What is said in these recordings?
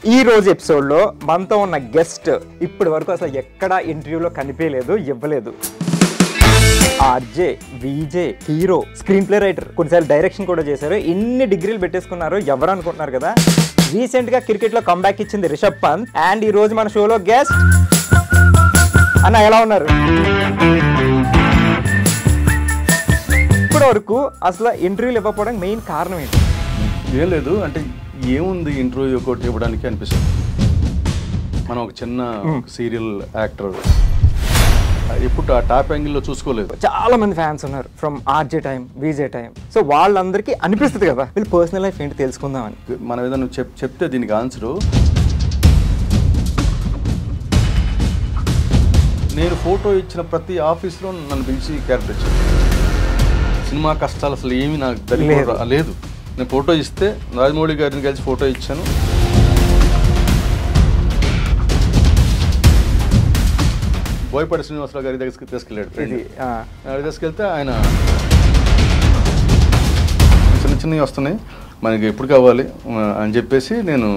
ఈ రోజు ఎపిసోడ్లో మనతో ఉన్న గెస్ట్ ఇప్పటి వరకు అసలు ఎక్కడ ఇంటర్వ్యూలో కనిపించలేదు, ఇవ్వలేదు. RJ, VJ, hero, screen play writer, కొన్నిసార్లు డైరెక్షన్ కూడా చేశారు. ఇన్ని డిగ్రీలు పెట్టేసుకున్నారు, ఎవరు అనుకుంటున్నారు కదా. రీసెంట్ గా క్రికెట్ లో కంబ్యాక్ ఇచ్చింది రిషబ్ పంత్. అండ్ ఈ రోజు మన షోలో గెస్ట్ అన్న, ఎలా ఉన్నారు? ఇప్పటి వరకు అసలు ఇంటర్వ్యూలు ఇవ్వకపోవడానికి మెయిన్ కారణం ఏంటి? ఏం లేదు, అంటే ఏముంది ఇంటర్వ్యూ ఒకటి ఇవ్వడానికి అనిపిస్తుంది. మనం ఒక చిన్న సీరియల్ యాక్టర్, ఎప్పుడు ఆ టాప్ యాంగిల్లో చూసుకోలేదు. చాలా మంది ఫ్యాన్స్ ఉన్నారు from RJ time, VJ time. So వాళ్ళందరికీ అనిపిస్తుంది కదా వీళ్ళు పర్సనల్ లైఫ్ ఏంటి తెలుసుకుందామని. మనం ఏదైనా చెప్తే దీనికి ఆన్సరు, నేను ఫోటో ఇచ్చిన ప్రతి ఆఫీస్లో నన్ను పిలిచి క్యారెక్టర్ ఇచ్చాను. సినిమా కష్టాలు అసలు ఏమీ నాకు తెలియదు. లేదు, నేను ఫోటో ఇస్తే రాజమౌళి గారిని కలిసి ఫోటో ఇచ్చాను. బోయపాటి శ్రీనివాసరావు గారి దగ్గరికి తీసుకెళ్ళాడు. తీసుకెళ్తే ఆయన చిన్న చిన్నవి వస్తున్నాయి, మనకి ఎప్పుడు కావాలి అని చెప్పేసి నేను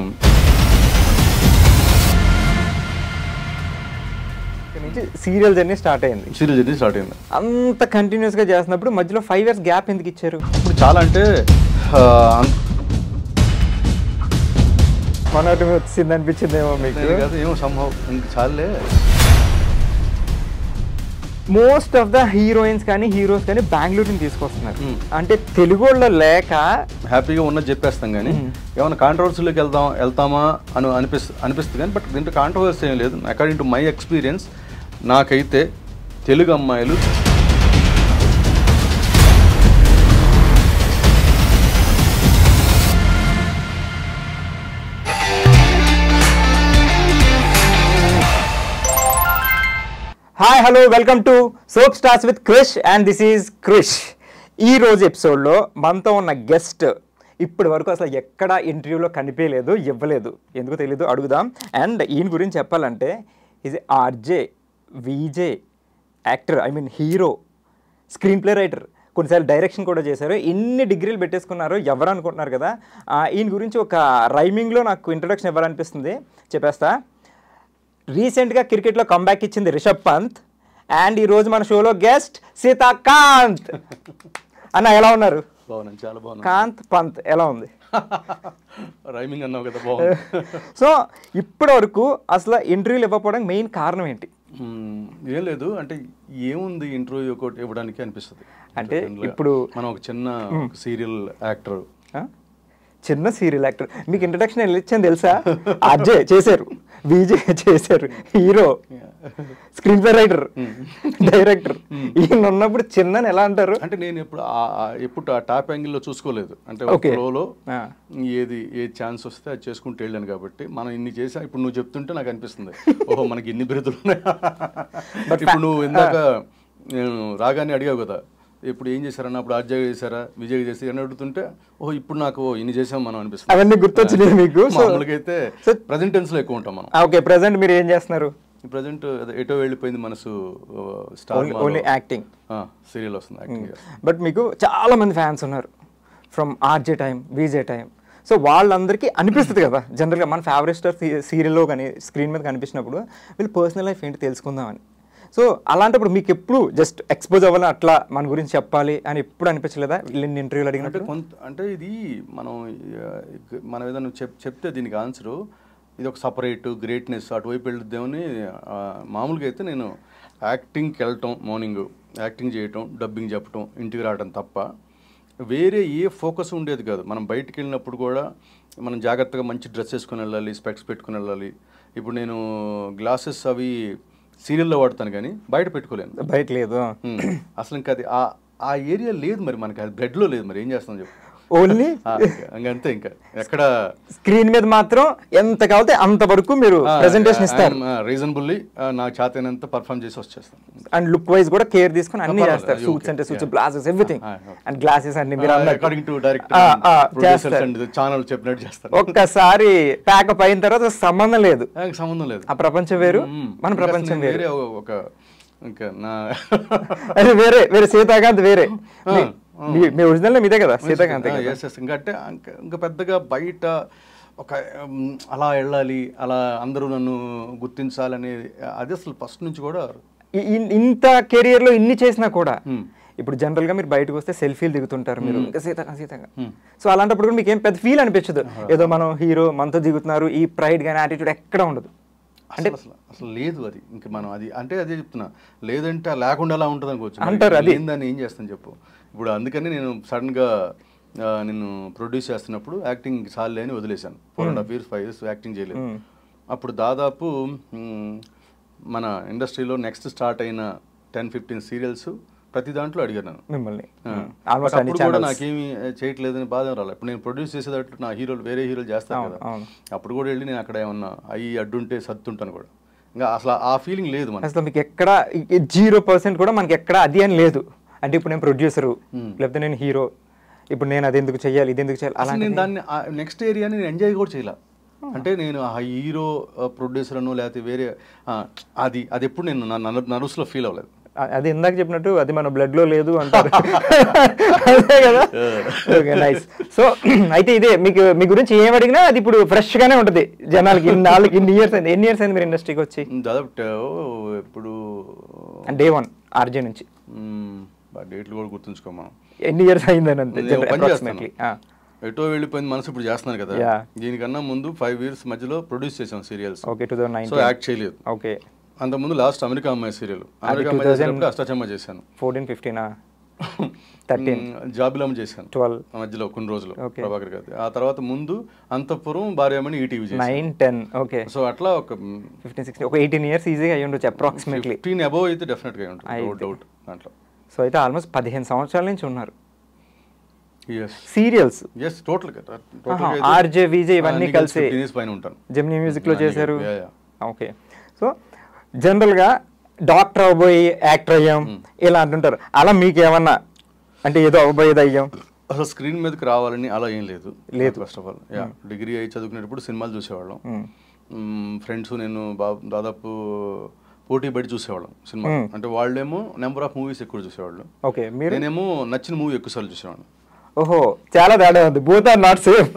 సీరియల్ జర్నీ స్టార్ట్ అయింది. అంత కంటిన్యూస్ గా చేస్తున్నప్పుడు మధ్యలో 5 years గ్యాప్ ఎందుకు ఇచ్చారు? ఇప్పుడు చాలా అంటే మనోటమి వచ్చింది అనిపించిందేమో మీకు? ఏమో సంభవం ఇంక చాలే. మోస్ట్ ఆఫ్ ద హీరోయిన్స్ కానీ హీరోస్ కానీ బెంగళూరుని తీసుకొస్తున్నారు. అంటే తెలుగు వాళ్ళు లేక హ్యాపీగా ఉన్నది చెప్పేస్తాం, కానీ ఏమైనా కాంట్రవర్సీలోకి వెళ్తామా అని అనిపిస్తుంది. కానీ బట్ దీంట్లో కాంట్రవర్సీ ఏం లేదు. అకార్డింగ్ టు మై ఎక్స్పీరియన్స్, నాకైతే తెలుగు అమ్మాయిలు hi, hello, welcome to soap stars with Krish and this is Krish. ఈ రోజు ఎపిసోడ్లో మనతో ఉన్న గెస్ట్ ఇప్పటి వరకు అసలు ఎక్కడ ఇంటర్వ్యూలో కనిపించలేదు, ఇవ్వలేదు. ఎందుకు తెలీదు, అడుగుదాం. అండ్ ఈయన గురించి చెప్పాలంటే is RJ, VJ, actor, I mean hero, screen play writer, కొన్నిసార్లు డైరెక్షన్ కూడా చేశారు. ఇన్ని డిగ్రీలు పెట్టేసుకున్నారు, ఎవరు అనుకుంటున్నారు కదా. ఈయన గురించి ఒక రైమింగ్లో నాకు ఇంట్రొడక్షన్ ఇవ్వాలనిపిస్తుంది, చెప్పేస్తా. రీసెంట్గా క్రికెట్లో కంబ్యాక్ ఇచ్చింది రిషబ్ పంత్. అండ్ ఈ రోజు మన షోలో గెస్ట్ సీతాకాంత్. అన్న, ఎలా ఉన్నారు? చాలా బాగుంది. కాంత్ పంత్ ఎలా ఉంది? రైమింగ్ అన్నావు కదా, బాగుంది. సో ఇప్పటి వరకు అసలు ఇంటర్వ్యూలు ఇవ్వకపోవడానికి మెయిన్ కారణం ఏంటి? ఏం లేదు, అంటే ఏముంది ఇంటర్వ్యూ ఒకటి ఇవ్వడానికి అనిపిస్తుంది. అంటే ఇప్పుడు మనం ఒక చిన్న సీరియల్ యాక్టర్, చిన్న సీరియల్ యాక్టర్. మీకు ఇంట్రడక్షన్ ఇచ్చాను తెలుసా? ఆర్జే చేశారు, విజే చేశారు, hero, screen play writer, director. ఈయన ఉన్నప్పుడు చిన్న ఎలా అంటారు? అంటే నేను ఎప్పుడు ఆ టాప్ యాంగిల్లో చూసుకోలేదు. అంటే ఫ్లోలో ఏ ఛాన్స్ వస్తే అది చేసుకుంటూ వెళ్ళాను కాబట్టి మనం ఇన్ని చేసా. ఇప్పుడు నువ్వు చెప్తుంటే నాకు అనిపిస్తుంది, ఓహో మనకి ఇన్ని బిరుదులు ఉన్నాయి. ఇప్పుడు నువ్వు ఇందాక నేను రాగానే అడిగావు కదా, ఇప్పుడు ఏం చేశారన్న, అప్పుడు ఆర్జే చేశారా, విజయ్ చేసి అని అడుగుతుంటే, ఓహో ఇప్పుడు నాకు ఇన్ని చేసాం మనం అనిపిస్తుంది. అవన్నీ గుర్తొచ్చినాయి మీకు? మామూలుగా ప్రెజెంట్ టెన్స్ లో ఎక్కువ ఉంటాం మనం. ఓకే, ప్రెజెంట్ మీరు ఏం చేస్తున్నారు? ప్రెజెంట్ ఎటో వెళ్ళిపోయింది మనసు, స్టార్ ఓన్లీ యాక్టింగ్, సీరియల్ వస్తుంది యాక్టింగ్. బట్ మీకు చాలా మంది ఫ్యాన్స్ ఉన్నారు from RJ time, VJ time. So వాళ్ళందరికీ అనిపిస్తుంది కదా జనరల్గా మన ఫేవరెట్ స్టార్ సీరియల్లో కానీ స్క్రీన్ మీద కనిపించినప్పుడు వీళ్ళు పర్సనల్ లైఫ్ ఏంటి తెలుసుకుందామని. సో అలాంటప్పుడు మీకు ఎప్పుడు జస్ట్ ఎక్స్పోజ్ అవ్వాలి, అట్లా మన గురించి చెప్పాలి అని ఎప్పుడు అనిపించలేదా వీళ్ళని ఇంటర్వ్యూలు అడిగినట్టు? అంటే ఇది మనం ఏదైనా చెప్తే దీనికి ఆన్సరు, ఇది ఒక సపరేట్ గ్రేట్నెస్ అటువైపు వెళ్తేమని. మామూలుగా అయితే నేను యాక్టింగ్కి వెళ్ళటం, మార్నింగ్ యాక్టింగ్ చేయటం, డబ్బింగ్ చెప్పటం, ఇంటికి రావడం తప్ప వేరే ఏ ఫోకస్ ఉండేది కాదు. మనం బయటికి వెళ్ళినప్పుడు కూడా మనం జాగ్రత్తగా మంచి డ్రెస్ వేసుకొని వెళ్ళాలి, స్పెక్స్ పెట్టుకుని వెళ్ళాలి. ఇప్పుడు నేను గ్లాసెస్ అవి సీరియల్లో వాడతాను కానీ బయట పెట్టుకోలేను. బయట లేదు అసలు. ఇంకా అది ఆ ఏరియా లేదు, మరి మనకి అది బ్లడ్లో లేదు. మరి ఏం చేస్తాం చెప్పు, ఓన్లీ అంతే. ఇంకా ఎక్కడ స్క్రీన్ మీద మాత్రం ఎంత కావాలంటే అంతవరకు మీరు ప్రెజెంటేషన్ ఇస్తారు. రీజనబుల్లీ నాకు చేతనంత పర్ఫామ్ చేసి వచ్చేస్తాను. అండ్ లుక్ వైజ్ కూడా కేర్ తీసుకుని అన్ని చేస్తారు. సూట్స్ అంటే suits, glasses, everything. And glasses అన్ని మీరు అకార్డింగ్ టు డైరెక్టర్ ఛానల్ చెప్పినట్టు చేస్తారు. ఒక్కసారి ప్యాకప్ అయిన తర్వాత సంబంధం లేదు. ఆ ప్రపంచం వేరు, మన ప్రపంచం వేరే. ఒక ఇంకా వేరే సీతాకాంత్ వేరే. మీ ఒరిజినల్ మీదే కదా సీతాకాంత్? ఇంకా అంటే ఇంకా పెద్దగా బయట ఒక అలా వెళ్ళాలి, అలా అందరూ నన్ను గుర్తించాలని అది అసలు ఫస్ట్ నుంచి కూడా. ఇంత కెరియర్లో ఇన్ని చేసినా కూడా ఇప్పుడు జనరల్గా మీరు బయటకు వస్తే సెల్ఫీలు దిగుతుంటారు మీరు ఇంకా సీతంగా. సో అలాంటప్పుడు కూడా మీకు ఏం పెద్ద ఫీల్ అనిపించదు, ఏదో మనం హీరో మనతో దిగుతున్నారు, ఈ ప్రైడ్ కానీ యాటిట్యూడ్ ఎక్కడ ఉండదు అంటే అసలు లేదు. అది ఇంకా మనం అది అంటే అదే చెప్తున్నా, లేదంటే లేకుండా అలా ఉంటుంది అనుకోవచ్చు అంటారు. అది దాన్ని ఏం చేస్తాను చెప్పు. ఇప్పుడు అందుకని నేను సడన్గా నేను ప్రొడ్యూస్ చేస్తున్నప్పుడు యాక్టింగ్ చాలే అని వదిలేశాను. 4.5 years 5 years యాక్టింగ్ చేయలేదు. అప్పుడు దాదాపు మన ఇండస్ట్రీలో నెక్స్ట్ స్టార్ట్ అయిన 10-15 సీరియల్స్ ప్రతి దాంట్లో అడిగాను నేను మిమ్మల్ని. అప్పుడు కూడా నాకేమీ చేయట్లేదని బాధ రాలేదు. ఇప్పుడు నేను ప్రొడ్యూస్ చేసేటట్టు నా హీరోలు వేరే హీరోలు చేస్తాను కదా, అప్పుడు కూడా వెళ్ళి నేను అక్కడ ఏమన్నా అయ్యి అడ్డుంటే సత్తుంటాను కూడా. ఇంకా అసలు ఆ ఫీలింగ్ లేదు మనకి. అసలు మీకు ఎక్కడ 0% కూడా మనకి ఎక్కడ అది అని లేదు. అంటే ఇప్పుడు నేను ప్రొడ్యూసరు లేకపోతే నేను హీరో, ఇప్పుడు నేను అది ఎందుకు చేయాలి ఇది ఎందుకు చేయాలి అలా నేను దాన్ని నెక్స్ట్ ఏరియాని నేను ఎంజాయ్ కూడా చేయాల. అంటే నేను ఆ హీరో ప్రొడ్యూసర్ అను లేకపోతే వేరే అది అది ఎప్పుడు నేను నర్వస్లో ఫీల్ అవ్వలేదు. అది ఇందాక చెప్పినట్టు అది మన బ్లడ్ లో లేదు అంటారు అదే కదా. Okay nice. సో అయితే ఇదే మీకు మీ గురించి ఏం అడిగినా అది ఇప్పుడు ఫ్రెష్ గానే ఉంటుంది జనాలకి. ఇన్ని ఇయర్స్ అయింది. ఎన్ని ఇయర్స్ అయింది మీరు ఇండస్ట్రీకి వచ్చి? దాదాపు ఇప్పుడు Day 1 ఆర్జే నుంచి డేట్లు కూడా గుర్తుంచుకోమా ఎన్ని ఇయర్స్ అయిందని అంతే అప్రాక్సిమేట్లీ. ఎటో వెళ్ళిపోయింది మనసు, ఇప్పుడు చేస్తున్నాను కదా. దీనికన్నా ముందు 5 years మధ్యలో ప్రొడ్యూస్ చేసాం సీరియల్స్. ఓకే 2009. సో యాక్ట్ చేయలేదు. ఓకే. అంతకుముందు లాస్ట్ అమెరికా అమ్మాయి సీరియల్, అమెరికా అమ్మాయి చేసినప్పుడు అష్టాచమ్మ చేశాను. 14-15 13 జాబిలమ్మ చేశాను 12 మధ్యలో కొన్ని రోజులు ప్రభాకర్ గారి. ఆ తర్వాత ముందు అంతఃపురం భార్యమని ఈటీవీ చేశాను 9-10. ఓకే. సో అట్లా ఒక 15-16 ఒక 18 years ఈజీగా అయ్యి ఉండొచ్చు అప్రాక్సిమేట్లీ. 15 అబోవ్ అయితే డెఫినెట్ గా ఉంటుంది, నో డౌట్ దాంట్లో. సో అయితే ఆల్మోస్ట్ 15 సంవత్సరాల నుంచి ఉన్నారు yes serials. yes total RJ VJ ఇవన్నీ కలిసి పైన ఉంటాను. జెమినీ మ్యూజిక్ లో చేశారు. ఓకే. సో జనరల్ గా డాక్టర్ అవబోయి యాక్టర్ అయ్యాం ఇలా అంటుంటారు, అలా మీకు ఏమన్నా అంటే ఏదో అవబోయేది అయ్యాం? అసలు స్క్రీన్ మీదకి రావాలని అలా ఏం లేదు. ఫస్ట్ ఆఫ్ ఆల్ డిగ్రీ అయి చదువుకునేటప్పుడు సినిమాలు చూసేవాళ్ళం ఫ్రెండ్స్, నేను దాదాపు పోటీ బయట చూసేవాళ్ళం సినిమా. అంటే వాళ్ళేమో నెంబర్ ఆఫ్ మూవీస్ ఎక్కువ చూసేవాళ్ళు, నేనేమో నచ్చిన మూవీ ఎక్కువసార్లు చూసేవాళ్ళం. ఓహో చాలా తేడా ఉంది. Both are not same.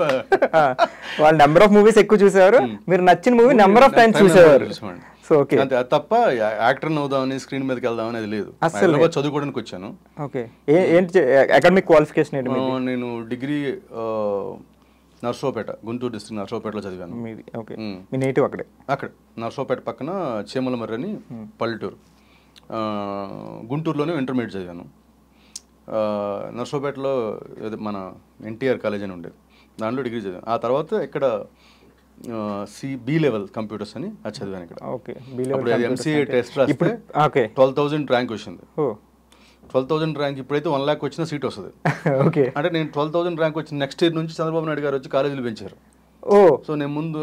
వాళ్ళు నెంబర్ ఆఫ్ మూవీస్ ఎక్కువ చూసేవారు, మీరు నచ్చిన మూవీ నెంబర్ ఆఫ్ టైమ్స్ చూసేవారు. సో ఓకే తప్ప యాక్టర్ అవుదామని స్క్రీన్ మీదకి వెళ్దామని అది లేదు. అసలు చదువుకోవడానికి వచ్చాను. ఓకే. ఏంటి అకాడమిక్ క్వాలిఫికేషన్ ఏంటి? నేను డిగ్రీ నర్సోపేట, గుంటూరు డిస్ట్రిక్ట్ నర్సోపేటలో చదివాను. ఓకే. మీ నేటివ్ అక్కడే? అక్కడ నర్సోపేట పక్కన చీమలమర్రి అని పల్లెటూరు. గుంటూరులోనే ఇంటర్మీడియట్ చదివాను. నర్సోపేటలో మన ఎన్టీఆర్ కాలేజ్ అని ఉండేది, దాంట్లో డిగ్రీ చదివాను. ఆ తర్వాత ఇక్కడ బి లెవెల్ కంప్యూటర్స్ అని అది చదివాను ఇక్కడ. అప్పుడు ఎంసీఏ టెస్ట్ రాస్తే 12,000 ర్యాంక్ వచ్చింది. 12,000 ర్యాంక్ ఇప్పుడైతే 1 lakh వచ్చిన సీట్ వస్తుంది. అంటే నేను 12,000 ర్యాంక్ వచ్చిన నెక్స్ట్ ఇయర్ నుంచి చంద్రబాబు నాయుడు గారు వచ్చి కాలేజీలు పెంచారు. సో నేను ముందు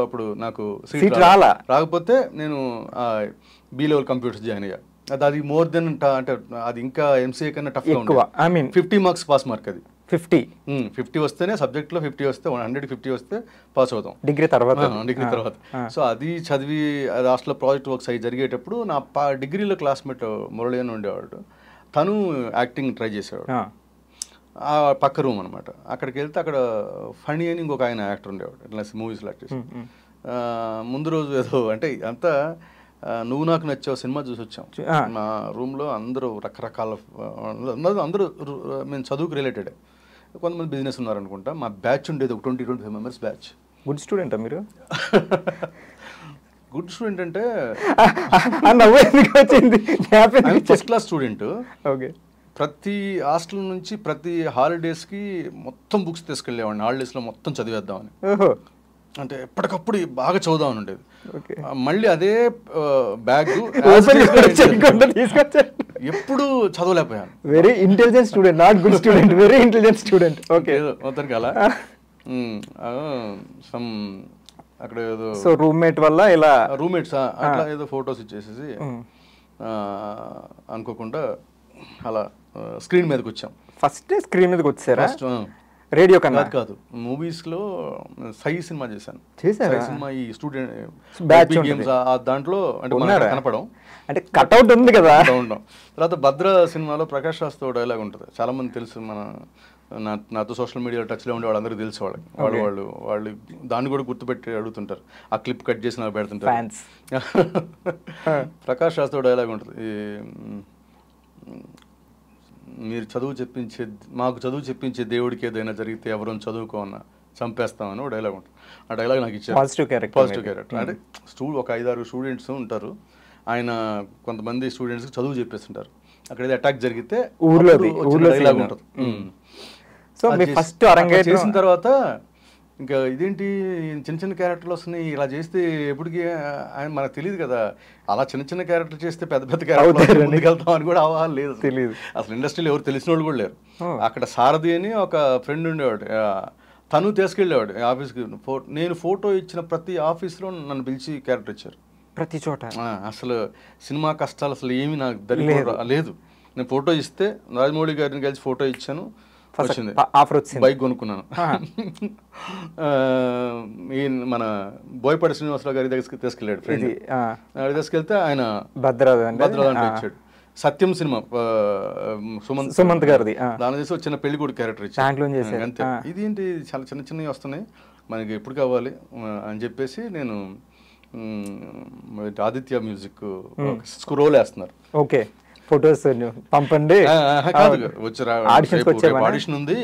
అప్పుడు నాకు సీట్ రాకపోతే నేను బి లెవెల్ కంప్యూటర్స్ జాయిన్ అయ్యా. అది మోర్ దెన్ అంటే అది ఇంకా ఎంసీఏ కన్నా టఫ్ గా ఉంది. 50 marks పాస్ మార్క్. అది 50 వస్తేనే సబ్జెక్ట్లో 50 వస్తే 150 వస్తే పాస్ అవుతాం డిగ్రీ తర్వాత. సో అది చదివి అది హాస్టల్లో ప్రాజెక్ట్ వర్క్స్ అవి జరిగేటప్పుడు నా డిగ్రీలో క్లాస్మేట్ మురళి అని ఉండేవాడు, తను యాక్టింగ్ ట్రై చేసేవాడు. ఆ పక్క రూమ్ అనమాట. అక్కడికి వెళ్తే అక్కడ ఫణి అని ఇంకొక ఆయన యాక్టర్ ఉండేవాడు, ఇట్లా మూవీస్లో యాక్ట్ చేసి. ముందు రోజు ఏదో అంటే అంతా నువ్వు నాకు నచ్చావు సినిమా చూసి వచ్చాం. మా రూమ్లో అందరూ రకరకాల అందరూ మేము చదువుకు రిలేటెడ్, కొంతమంది బిజినెస్ ఉన్నారనుకుంటా. మా బ్యాచ్ ఉండేది ఒక 20-25 members బ్యాచ్. గుడ్ స్టూడెంటా మీరు? గుడ్ స్టూడెంట్ అంటే ఫస్ట్ క్లాస్ స్టూడెంట్. ఓకే. ప్రతి హాస్టల్ నుంచి ప్రతి హాలిడేస్కి మొత్తం బుక్స్ తీసుకెళ్ళేవాడిని, హాలిడేస్లో మొత్తం చదివేద్దామని. అంటే ఎప్పటికప్పుడు బాగా చదువుదామని ఉండేది. మళ్ళీ అదే బ్యాగ్ ఎప్పుడు చదవలేకపోయాను. Very intelligent student, not good student, very intelligent student. Okay. మొత్తానికి అలా సమ్ అక్కడ ఏదో సో రూమ్మేట్ వల్ల ఇలా రూమ్మేట్స్ అట్లా ఏదో ఫొటోస్ ఇచ్చేసేసి అనుకోకుండా అలా స్క్రీన్ మీదకి వచ్చాం. ఫస్ట్ స్క్రీన్ మీదకి వచ్చారా? రేడియో కన్నా కాదు, మూవీస్ లో సై సినిమా చేశాను. సినిమా ఈ స్టూడెంట్ బ్యాచ్ గేమ్స్ దాంట్లో అంటే కనపడం అంటే కట్అవుట్ ఉంది కదా. ఉండడం. తర్వాత భద్ర సినిమాలో ప్రకాష్ రాజ్తో డైలాగ్ ఉంటుంది, చాలా మంది తెలుసు, మన నాతో సోషల్ మీడియా టచ్లో ఉండే వాళ్ళందరికీ తెలుసు వాళ్ళు దాన్ని కూడా గుర్తుపెట్టి అడుగుతుంటారు. ఆ క్లిప్ కట్ చేసి నాకు పెడుతుంటారు. ప్రకాష్ రాజ్తో డైలాగ్ ఉంటుంది, మీరు మాకు చదువు చెప్పించే దేవుడికి ఏదైనా జరిగితే ఎవరైనా చదువుకోమన్నా చంపేస్తామని ఒక డైలాగ్ ఉంటుంది. ఆ డైలాగ్ నాకు ఇచ్చారు. పాజిటివ్ క్యారెక్టర్ అంటే ఒక 5-6 స్టూడెంట్స్ ఉంటారు. ఆయన కొంతమంది స్టూడెంట్స్కి చదువు చెప్పేస్తుంటారు. అక్కడ ఏదో అటాక్ జరిగితే ఊర్లో డైలాగ్ ఉంటుంది. సో ఫస్ట్ చేసిన తర్వాత ఇంకా ఇదేంటి చిన్న చిన్న క్యారెక్టర్లు వస్తున్నాయి, ఇలా చేస్తే ఎప్పటికీ ఆయన మనకు తెలియదు కదా, అలా చిన్న చిన్న క్యారెక్టర్ చేస్తే పెద్ద పెద్ద క్యారెక్టర్ ముందుకెళ్తాం అని కూడా అవగాహన లేదు. తెలియదు అసలు, ఇండస్ట్రీలో ఎవరు తెలిసిన వాళ్ళు కూడా లేరు. అక్కడ సారథి అని ఒక ఫ్రెండ్ ఉండేవాడు, తను తీసుకెళ్ళేవాడు ఆఫీస్కి. నేను ఫోటో ఇచ్చిన ప్రతి ఆఫీస్లో నన్ను పిలిచి క్యారెక్టర్ ఇచ్చారు, ప్రతి చోట. అసలు సినిమా కష్టాలు అసలు ఏమి నాకు లేదు. నేను ఫోటో ఇస్తే రాజమౌళి గారిని కలిసి ఫోటో ఇచ్చాను, వచ్చింది బైక్ కొనుక్కున్నాను. మన బోయపాటి శ్రీనివాసరావు గారి దగ్గరికి తీసుకెళ్ళాడు ఫ్రెండ్. తీసుకెళ్తే ఆయన భద్రాదంటే ఇచ్చాడు. సత్యం సినిమా సుమంత్ గారిది, దాని చేసి వచ్చిన పెళ్లి కూడా క్యారెక్టర్ ఇచ్చాడు అంతే. ఇదేంటి చాలా చిన్న చిన్నవి వస్తున్నాయి, మనకి ఎప్పుడు కావాలి అని చెప్పేసి నేను ఆదిత్య మ్యూజిక్ స్క్రోల్ వేస్తున్నారు. ఓకే, ఫొటోస్ పంపండి, ఆడిషన్ ఉంది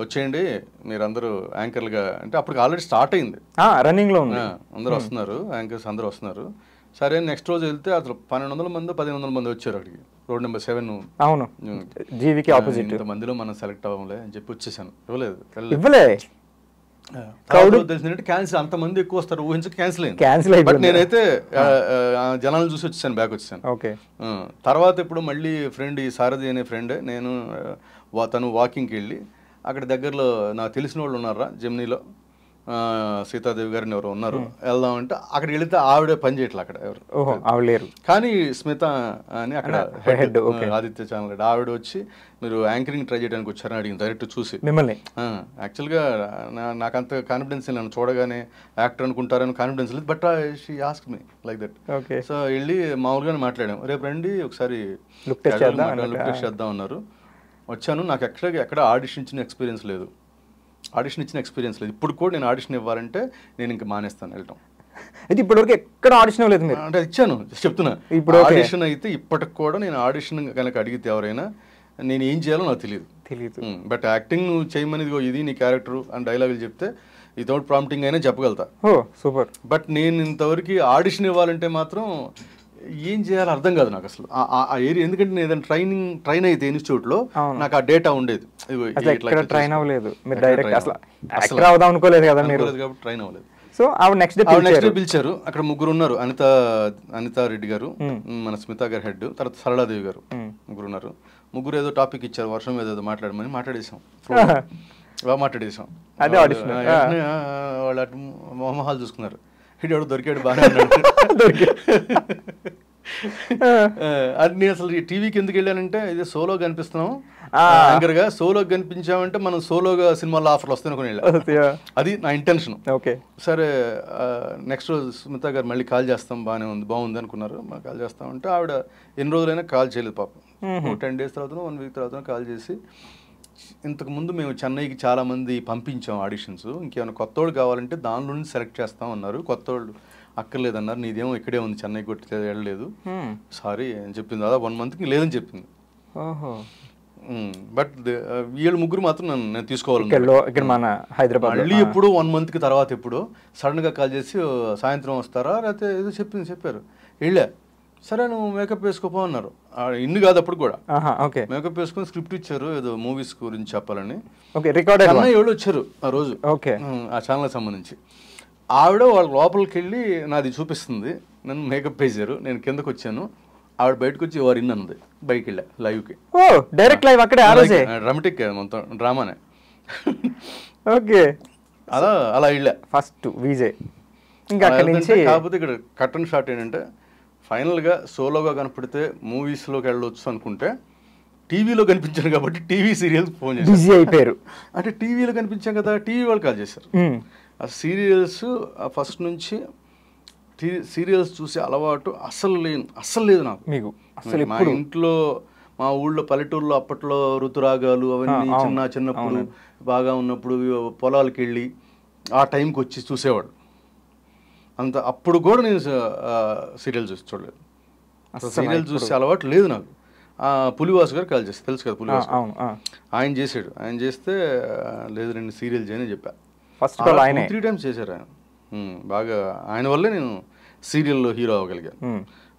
వచ్చేయండి మీరు అందరూ యాంకర్లుగా అంటే అప్పుడు ఆల్రెడీ స్టార్ట్ అయింది, రన్నింగ్ లో ఉంది, అందరూ వస్తున్నారు, యాంకర్స్ అందరూ వస్తున్నారు. సరే నెక్స్ట్ రోజు వెళ్తే అసలు 1200 మంది 1500 మంది వచ్చారు అక్కడికి. Road number 7. అవును, జీవికి ఆపోజిట్. మందిలో మనం సెలెక్ట్ అవ్వలే అని చెప్పి వచ్చేసాను. తెలిసినట్టు క్యాన్సిల్, అంత మంది ఎక్కువ వస్తారు ఊహించి క్యాన్సిల్ అయింది. బట్ నేనైతే జనాలను చూసి వచ్చేసాను, బ్యాక్ వచ్చేసాను. తర్వాత ఇప్పుడు మళ్ళీ ఫ్రెండ్, ఈ సారథి అనే ఫ్రెండ్, నేను తను వాకింగ్కి వెళ్ళి అక్కడ దగ్గరలో నాకు తెలిసిన వాళ్ళు ఉన్నారా జెమినీలో, సీతాదేవి గారిని ఎవరు ఉన్నారు, వెళ్దామంటే అక్కడికి వెళితే ఆవిడే పని చేయట్లేదు అక్కడ ఎవరు లేరు. కానీ స్మిత అని అక్కడ హెడ్ ఆదిత్య ఛానల్ హెడ్, ఆవిడ వచ్చి మీరు యాంకరింగ్ ట్రై చేయడానికి వచ్చారని అడిగింది డైరెక్ట్ చూసి మిమ్మల్ని. యాక్చువల్గా నాకు అంత కాన్ఫిడెన్స్ లేదు, నన్ను చూడగానే యాక్టర్ అనుకుంటారని కాన్ఫిడెన్స్ లేదు. But she ask me like that. So వెళ్ళి మామూలుగానే మాట్లాడాము, రేపు రండి ఒకసారి లుక్ టెస్ట్ చేద్దాం అన్నారు. వచ్చాను. నాకు ఎక్కడ ఆడిషన్ ఇచ్చిన ఎక్స్పీరియన్స్ లేదు, ఇప్పుడు కూడా నేను ఆడిషన్ ఇవ్వాలంటే నేను ఇంకా మానేస్తాను వెళ్ళటం. అయితే ఇప్పటివరకు ఎక్కడ ఆడిషన్ లేదు మీరు? అంటే ఇచ్చాను, చెప్తున్నా. ఇప్పుడు ఆడిషన్ అయితే ఇప్పటికి కూడా నేను ఆడిషన్ కనుక అడిగితే ఎవరైనా నేను ఏం చేయాలో నాకు తెలియదు. బట్ యాక్టింగ్ నువ్వు చేయమని ఇది నీ క్యారెక్టర్ అని డైలాగులు చెప్తే వితౌట్ ప్రాంప్టింగ్ అయినా చెప్పగలుగుతా. సూపర్. బట్ నేను ఇంతవరకు ఆడిషన్ ఇవ్వాలంటే మాత్రం ఏం చేయాలో అర్థం కాదు నాకు అసలు ఆ ఏరియా. ఎందుకంటే నేను ఏదైనా ట్రైన్ అయితే ఇన్స్టిట్యూట్లో నాకు ఆ డేటా ఉండేది, ట్రైన్ అవ్వలేదు అనుకోలేదు కదా మీరు, కాబట్టి ట్రైన్ అవ్వలేదు. సో నెక్స్ట్ డే పిలిచారు. అక్కడ ముగ్గురు ఉన్నారు, అనితా రెడ్డి గారు, మన స్మిత గారు హెడ్, తర్వాత సరళాదేవి గారు, ముగ్గురు ఉన్నారు. ముగ్గురు ఏదో టాపిక్ ఇచ్చారు, వర్షం ఏదో మాట్లాడేసాం. బాగా మాట్లాడేసాం. వాళ్ళు అటు మొహమాలు చూసుకున్నారు, ఇటు ఎవడు దొరికాడు బాగా అది. నేను అసలు టీవీకి ఎందుకు వెళ్ళానంటే ఇది సోలో కనిపిస్తున్నాం యాంకర్ గా, సోలో కనిపించామంటే మనం సోలోగా సినిమాలో ఆఫర్లు వస్తాయి అనుకుని వెళ్ళాం, అది నా ఇంటెన్షన్. సరే నెక్స్ట్ రోజు స్మిత గారు మళ్ళీ కాల్ చేస్తాం, బాగుంది అనుకున్నారు. కాల్ చేస్తామంటే ఆవిడ ఎన్ని రోజులైనా కాల్ చేయలేదు పాపం. 10 days తర్వాత 1 week తర్వాత కాల్ చేసి, ఇంతకుముందు మేము చెన్నైకి చాలామంది పంపించాం ఆడిషన్స్, ఇంకేమైనా కొత్త వాళ్ళు కావాలంటే దానిలో నుంచి సెలెక్ట్ చేస్తాం అన్నారు, కొత్త వాళ్ళు అక్కర్లేదన్నారు, నీదేమో ఇక్కడే ఉంది చెన్నై కొట్టి వెళ్ళలేదు సారీ అని చెప్పింది. అదా 1 monthకి లేదని చెప్పింది. బట్ వీళ్ళు ముగ్గురు మాత్రం నేను తీసుకోవాలి హైదరాబాద్. మళ్ళీ ఎప్పుడు 1 monthకి తర్వాత ఎప్పుడు సడన్గా కాల్ చేసి సాయంత్రం వస్తారా లేకపోతే ఏదో చెప్పారు. వెళ్ళా, సరే నువ్వు మేకప్ వేసుకోపో అన్నారు. ఇన్ని కాదు అప్పుడు కూడా మేకప్ వేసుకుని స్క్రిప్ట్ ఇచ్చారు ఏదో మూవీస్ గురించి చెప్పాలని. ఎవరు వచ్చారు ఆ రోజు ఆ ఛానల్కి సంబంధించి. ఆవిడ వాళ్ళ లోపలికి వెళ్ళి నాది చూపిస్తుంది, నన్ను మేకప్ వేసారు, నేను కిందకు వచ్చాను, ఆవిడ బయటకు వచ్చి ఎవరు ఇన్ అన్నది, బయటకి వెళ్ళా లైవ్కి. డైరెక్ట్ లైవ్ అక్కడే డ్రామాటిక్ మొత్తం డ్రామానే. అలా వెళ్ళా ఫస్ట్ విజయ్. కాకపోతే ఇక్కడ కట్టన్ షాట్ ఏంటంటే ఫైనల్గా సోలోగా కనపడితే మూవీస్లోకి వెళ్ళొచ్చు అనుకుంటే టీవీలో కనిపించాను కాబట్టి టీవీ సీరియల్స్ ఫోన్ చేసి అయిపోయారు. అంటే టీవీలో కనిపించాం కదా, టీవీ వాళ్ళు కాల్ చేశారు. ఆ సీరియల్స్ ఫస్ట్ నుంచి సీరియల్స్ చూసే అలవాటు అస్సలు లేదు నాకు. మా ఇంట్లో మా ఊళ్ళో పల్లెటూరులో అప్పట్లో ఋతురాగాలు అవన్నీ చిన్నప్పుడు బాగా ఉన్నప్పుడు పొలాలకు వెళ్ళి ఆ టైంకి వచ్చి చూసేవాడు. అప్పుడు కూడా నేను సీరియల్ చూడలేదు. సీరియల్ చూసే అలవాటు లేదు నాకు. పులివాసు గారు కాల్ చేస్తే తెలుసు కదా, పులివాసు ఆయన చేశాడు. ఆయన చేస్తే లేదు నేను సీరియల్ చేయని చెప్పా. ఫస్ట్ 3 times చేశారు ఆయన. బాగా ఆయన వల్లే నేను సీరియల్లో హీరో అవ్వగలిగాను.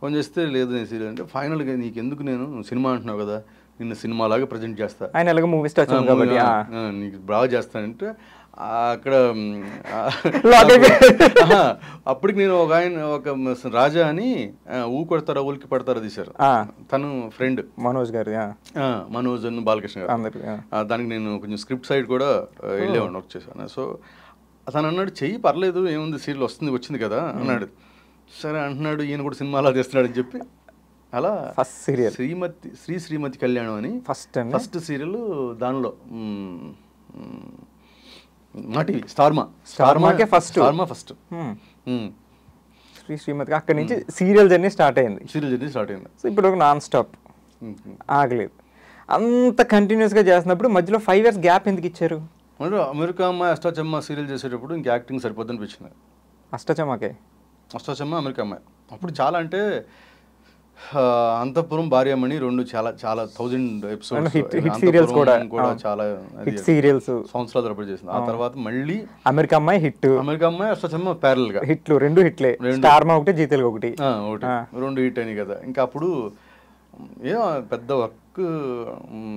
ఫోన్ చేస్తే లేదు నేను సీరియల్ అంటే, ఫైనల్గా నీకు ఎందుకు, నేను సినిమా అంటున్నావు కదా, నిన్ను సినిమాలాగా ప్రజెంట్ చేస్తా, ఆయన ఎలాగో మూవీ స్టార్ నీకు బాగా చేస్తానంటే అక్కడ అప్పటికి నేను ఒక రాజా అని ఊ కొడతారా ఊలికి పడతారా తీశారు. తను ఫ్రెండ్ మనోజ్ గారు, మనోజ్ అని బాలకృష్ణ గారు. దానికి నేను కొంచెం స్క్రిప్ట్ సైడ్ కూడా వెళ్ళేవాడిని, వర్క్ చేశాను. సో తను అన్నాడు చెయ్యి పర్లేదు ఏముంది, సీరియల్ వచ్చింది కదా అన్నాడు. సరే అంటున్నాడు, ఈయన కూడా సినిమాలా చేస్తున్నాడు అని చెప్పి అలా ఫస్ట్ సీరియల్ శ్రీమతి కళ్యాణం అని ఫస్ట్ సీరియల్. దానిలో మా టీవీ స్టార్మాకే ఫస్ట్ శ్రీమతి. అక్కడి నుంచి సీరియల్ జర్నీ స్టార్ట్ అయింది. సో ఇప్పుడు నాన్ స్టాప్, ఆగలేదు. అంత కంటిన్యూస్గా చేస్తున్నప్పుడు మధ్యలో 5 years గ్యాప్ ఎందుకు ఇచ్చారు? అమెరికా అమ్మాయి అష్టాచమ్మ సీరియల్ చేసేటప్పుడు ఇంకా యాక్టింగ్ సరిపోద్ది అనిపించింది. అష్టాచమ్మ అమెరికా అమ్మాయి అప్పుడు చాలా, అంటే అంతఃపురం భార్యామణి 2 చాలా 1000 episodes కూడా చాలా సంవత్సరాల తరబడి చేసింది. ఆ తర్వాత మళ్ళీ అమెరికా అమ్మాయి అష్టాచమ్మ ప్యారల్ గా హిట్లు, 2 హిట్లే, స్టార్మా ఒకటి, జీ తెలుగు ఒకటి 2 హిట్ అయినాయి కదా. ఇంకా అప్పుడు ఏం పెద్ద వర్క్